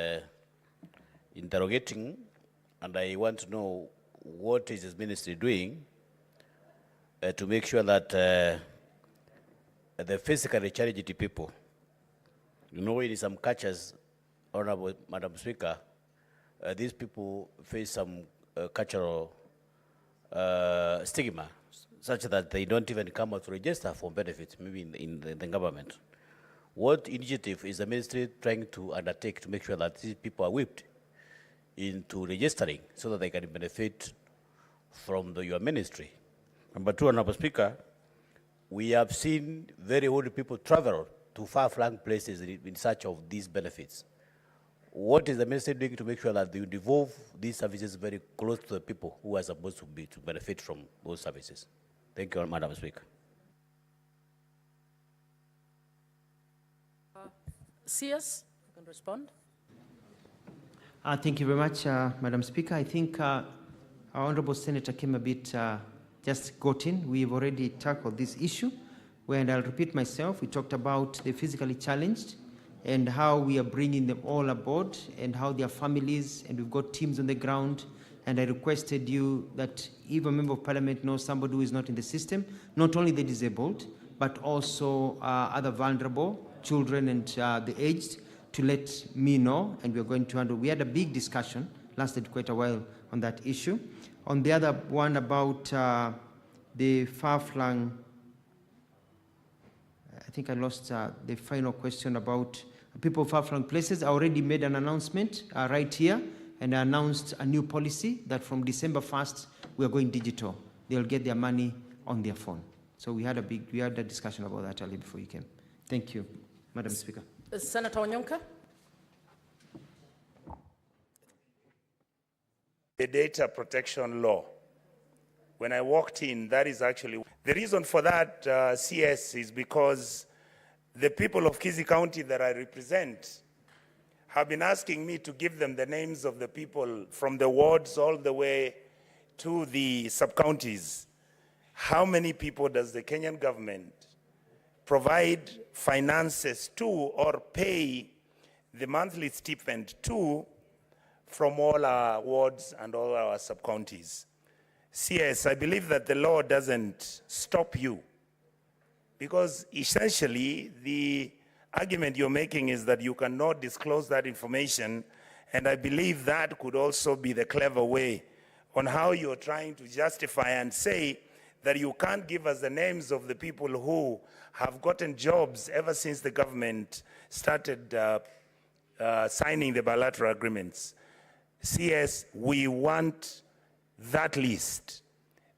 interrogating, and I want to know what is his ministry doing to make sure that the physically challenged people, you know, in some cultures, Honorable Madam Speaker, these people face some cultural stigma, such that they don't even come out to register for benefits, maybe in the government. What initiative is the ministry trying to undertake to make sure that these people are whipped into registering so that they can benefit from your ministry? Number two, Honorable Speaker, we have seen very old people travel to far-flung places in search of these benefits. What is the ministry doing to make sure that they devolve these services very close to the people who are supposed to benefit from those services? Thank you, Madam Speaker. CS, you can respond. Thank you very much, Madam Speaker. I think our Honourable Senator came a bit just got in. We've already tackled this issue, and I'll repeat myself. We talked about the physically challenged and how we are bringing them all aboard and how their families, and we've got teams on the ground. And I requested you that if a member of parliament knows somebody who is not in the system, not only the disabled, but also other vulnerable, children and the aged, to let me know, and we're going to handle. We had a big discussion, lasted quite a while on that issue. On the other one about the far-flung, I think I lost the final question about people far-flung places. I already made an announcement right here, and I announced a new policy that from December 1st, we are going digital. They'll get their money on their phone. So we had a discussion about that earlier before you came. Thank you, Madam Speaker. Senator Onyonka. The data protection law. When I walked in, that is actually, the reason for that, CS, is because the people of Kisii County that I represent have been asking me to give them the names of the people from the wards all the way to the sub-counties. How many people does the Kenyan government provide finances to or pay the monthly stipend to from all our wards and all our sub-counties? CS, I believe that the law doesn't stop you, because essentially the argument you're making is that you cannot disclose that information, and I believe that could also be the clever way on how you're trying to justify and say that you can't give us the names of the people who have gotten jobs ever since the government started signing the bilateral agreements. CS, we want that list.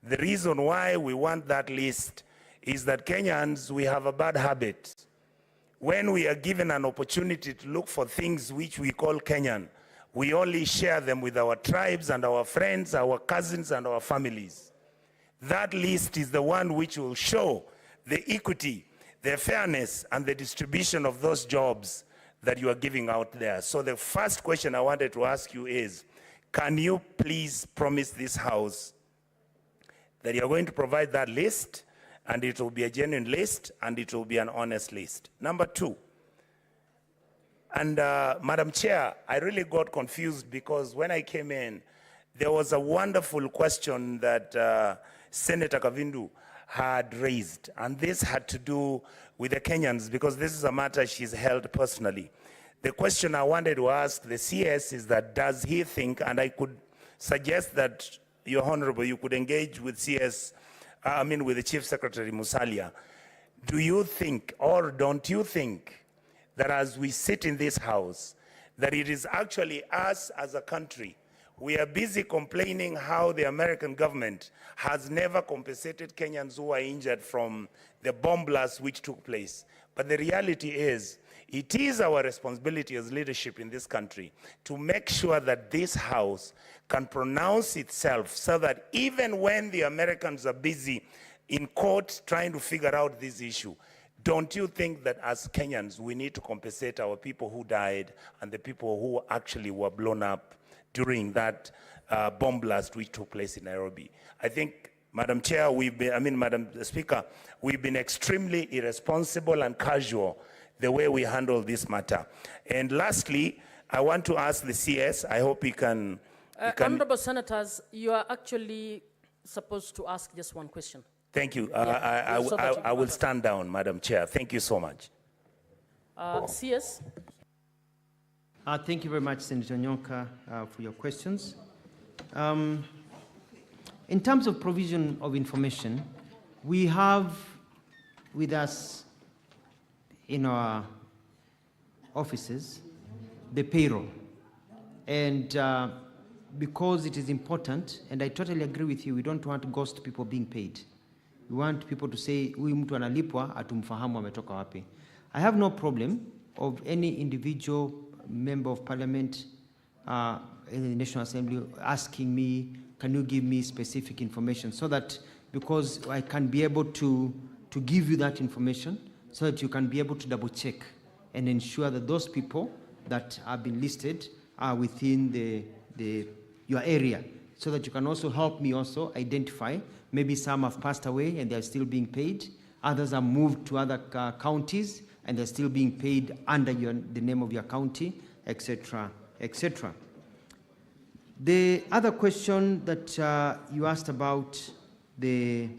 The reason why we want that list is that Kenyans, we have a bad habit. When we are given an opportunity to look for things which we call Kenyan, we only share them with our tribes and our friends, our cousins and our families. That list is the one which will show the equity, the fairness and the distribution of those jobs that you are giving out there. So the first question I wanted to ask you is, can you please promise this House that you're going to provide that list, and it will be a genuine list, and it will be an honest list? Number two, and Madam Chair, I really got confused because when I came in, there was a wonderful question that Senator Kavindu had raised, and this had to do with the Kenyans, because this is a matter she's held personally. The question I wanted to ask the CS is that, does he think, and I could suggest that, Your Honorable, you could engage with CS, with the Chief Secretary Musalia. Do you think, or don't you think, that as we sit in this House, that it is actually us as a country, we are busy complaining how the American government has never compensated Kenyans who are injured from the bomb blast which took place. But the reality is, it is our responsibility as leadership in this country to make sure that this House can pronounce itself so that even when the Americans are busy in court trying to figure out this issue, don't you think that as Kenyans we need to compensate our people who died and the people who actually were blown up during that bomb blast which took place in Nairobi? I think Madam Chair, Madam Speaker, we've been extremely irresponsible and casual the way we handle this matter. And lastly, I want to ask the CS, I hope he can... Honorable Senators, you are actually supposed to ask just one question. Thank you. Yeah, so that you I will stand down, Madam Chair. Thank you so much. CS? Thank you very much, Senator Nyonka, for your questions. In terms of provision of information, we have with us in our offices the payroll. And because it is important, and I totally agree with you, we don't want ghost people being paid. We want people to say, huyu mtu analipwa, atumfahamu ametoka wapi. I have no problem of any individual member of parliament in the National Assembly asking me, can you give me specific information, so that, because I can be able to give you that information, so that you can be able to double check and ensure that those people that have been listed are within your area, so that you can also help me also identify, maybe some have passed away and they're still being paid, others are moved to other counties and they're still being paid under the name of your county, etc., etc. The other question that you asked about we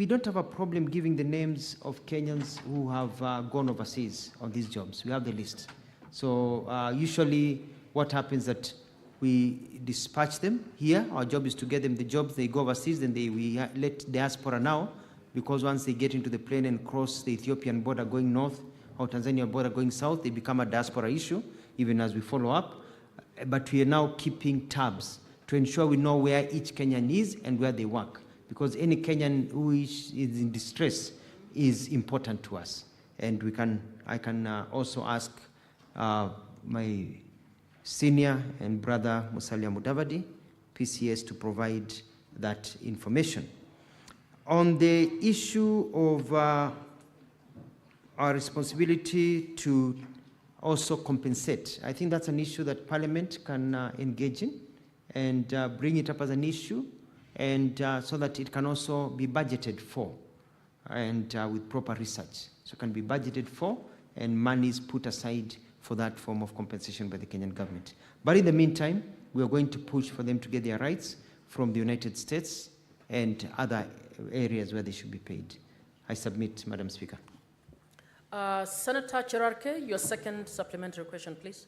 don't have a problem giving the names of Kenyans who have gone overseas on these jobs. We have the list. So usually what happens that we dispatch them here. Our job is to get them the jobs. They go overseas, then we let diaspora now, because once they get into the plane and cross the Ethiopian border going north or Tanzania border going south, they become a diaspora issue, even as we follow up. But we are now keeping tabs to ensure we know where each Kenyan is and where they work, because any Kenyan who is in distress is important to us. And I can also ask my senior and brother Musalia Mudavadi, PCS, to provide that information. On the issue of our responsibility to also compensate, I think that's an issue that Parliament can engage in and bring it up as an issue, and so that it can also be budgeted for, and with proper research. So it can be budgeted for and money is put aside for that form of compensation by the Kenyan government. But in the meantime, we are going to push for them to get their rights from the United States and other areas where they should be paid. I submit, Madam Speaker. Senator Cherarke, your second supplementary question, please.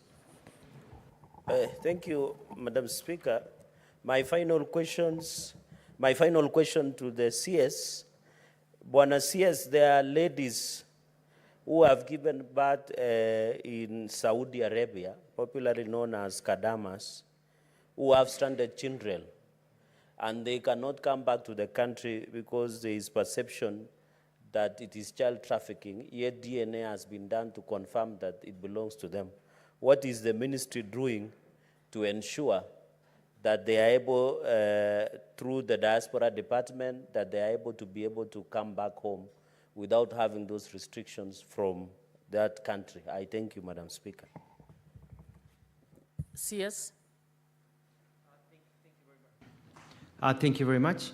Thank you, Madam Speaker. My final question to the CS. Bwana CS, there are ladies who have given birth in Saudi Arabia, popularly known as Kadamas, who have stranded children, and they cannot come back to the country because there is perception that it is child trafficking, yet DNA has been done to confirm that it belongs to them. What is the ministry doing to ensure that they are able, through the diaspora department, that they are able to come back home without having those restrictions from that country? I thank you, Madam Speaker. CS. Thank you very much.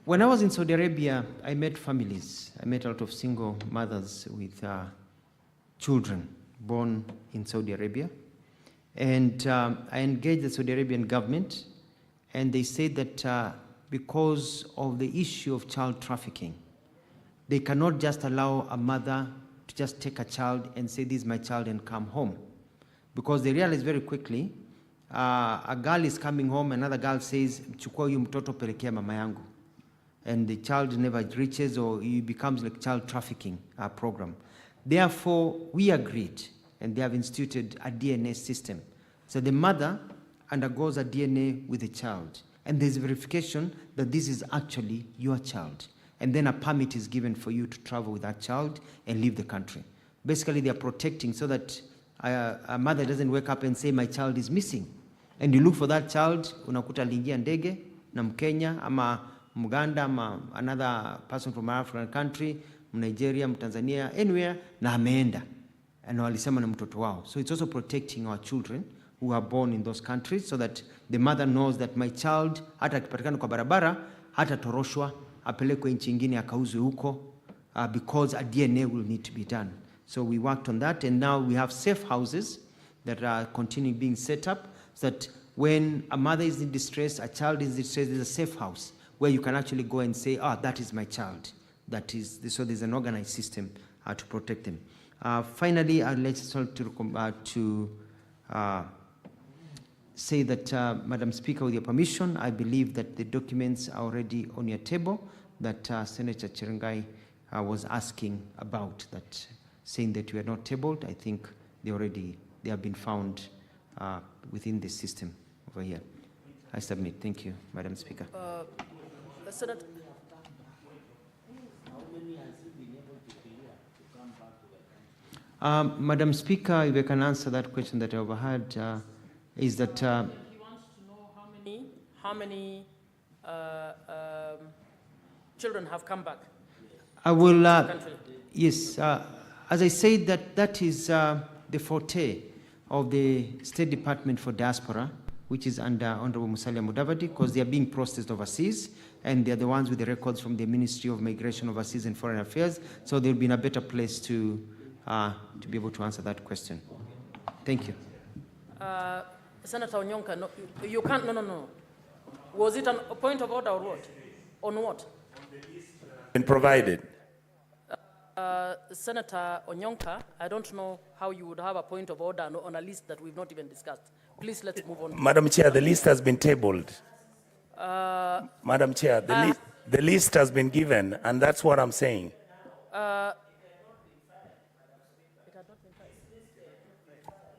When I was in Saudi Arabia, I met families. I met a lot of single mothers with children born in Saudi Arabia. And I engaged the Saudi Arabian government, and they said that because of the issue of child trafficking, they cannot just allow a mother to just take a child and say, this is my child, and come home. Because they realize very quickly, a girl is coming home, another girl says, chukua huyu mtoto pelekea mama yangu. And the child never reaches, or it becomes like child trafficking program. Therefore, we agreed, and they have instituted a DNA system. So the mother undergoes a DNA with the child, and there's verification that this is actually your child. And then a permit is given for you to travel with that child and leave the country. Basically, they are protecting so that a mother doesn't wake up and say, my child is missing. And you look for that child, unakuta aliingia ndege na Mkenya ama Muganda ama another person from an African country, Nigeria, Tanzania, anywhere, na ameenda. And walisema na mtoto wao. So it's also protecting our children who are born in those countries, so that the mother knows that my child, hata akipatikana kwa barabara, hata toroshwa, apelekwe nchi ingine akauzwe huko, because a DNA will need to be done. So we worked on that, and now we have safe houses that are continuing being set up, so that when a mother is in distress, a child is in distress, there's a safe house where you can actually go and say, that is my child. That is, so there's an organized system to protect them. Finally, I'd like to say that, Madam Speaker, with your permission, I believe that the documents are already on your table that Senator Chirangai was asking about, that saying that we are not tabled. I think they have been found within the system over here. I submit. Thank you, Madam Speaker. Senator. Madam Speaker, if I can answer that question that I overheard, is that... he wants to know how many children have come back. I will, yes, as I said, that is the forte of the State Department for Diaspora, which is under Honorable Musalia Mudavadi, because they are being processed overseas, and they're the ones with the records from the Ministry of Migration, Overseas and Foreign Affairs, so they'll be in a better place to be able to answer that question. Thank you. Senator Onyonka, no, you can't, no. Was it a point of order or what? On what? Been provided. Senator Onyonka, I don't know how you would have a point of order on a list that we've not even discussed. Please, let's move on. Madam Chair, the list has been tabled. Madam Chair, the list has been given, and that's what I'm saying.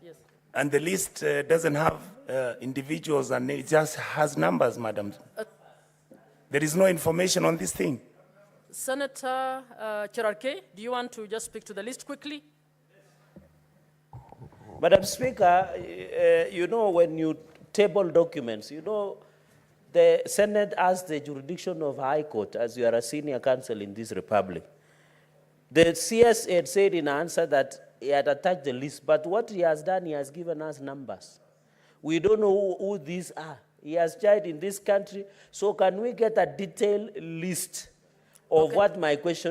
Yes. And the list doesn't have individuals, and it just has numbers, Madam. There is no information on this thing. Senator Cherarke, do you want to just speak to the list quickly? Madam Speaker, you know, when you table documents, you know, the Senate has the jurisdiction of High Court, as you are a senior counsel in this republic. The CS had said in answer that he had attached the list, but what he has done, he has given us numbers. We don't know who these are. He has child in this country, so can we get a detailed list of what my question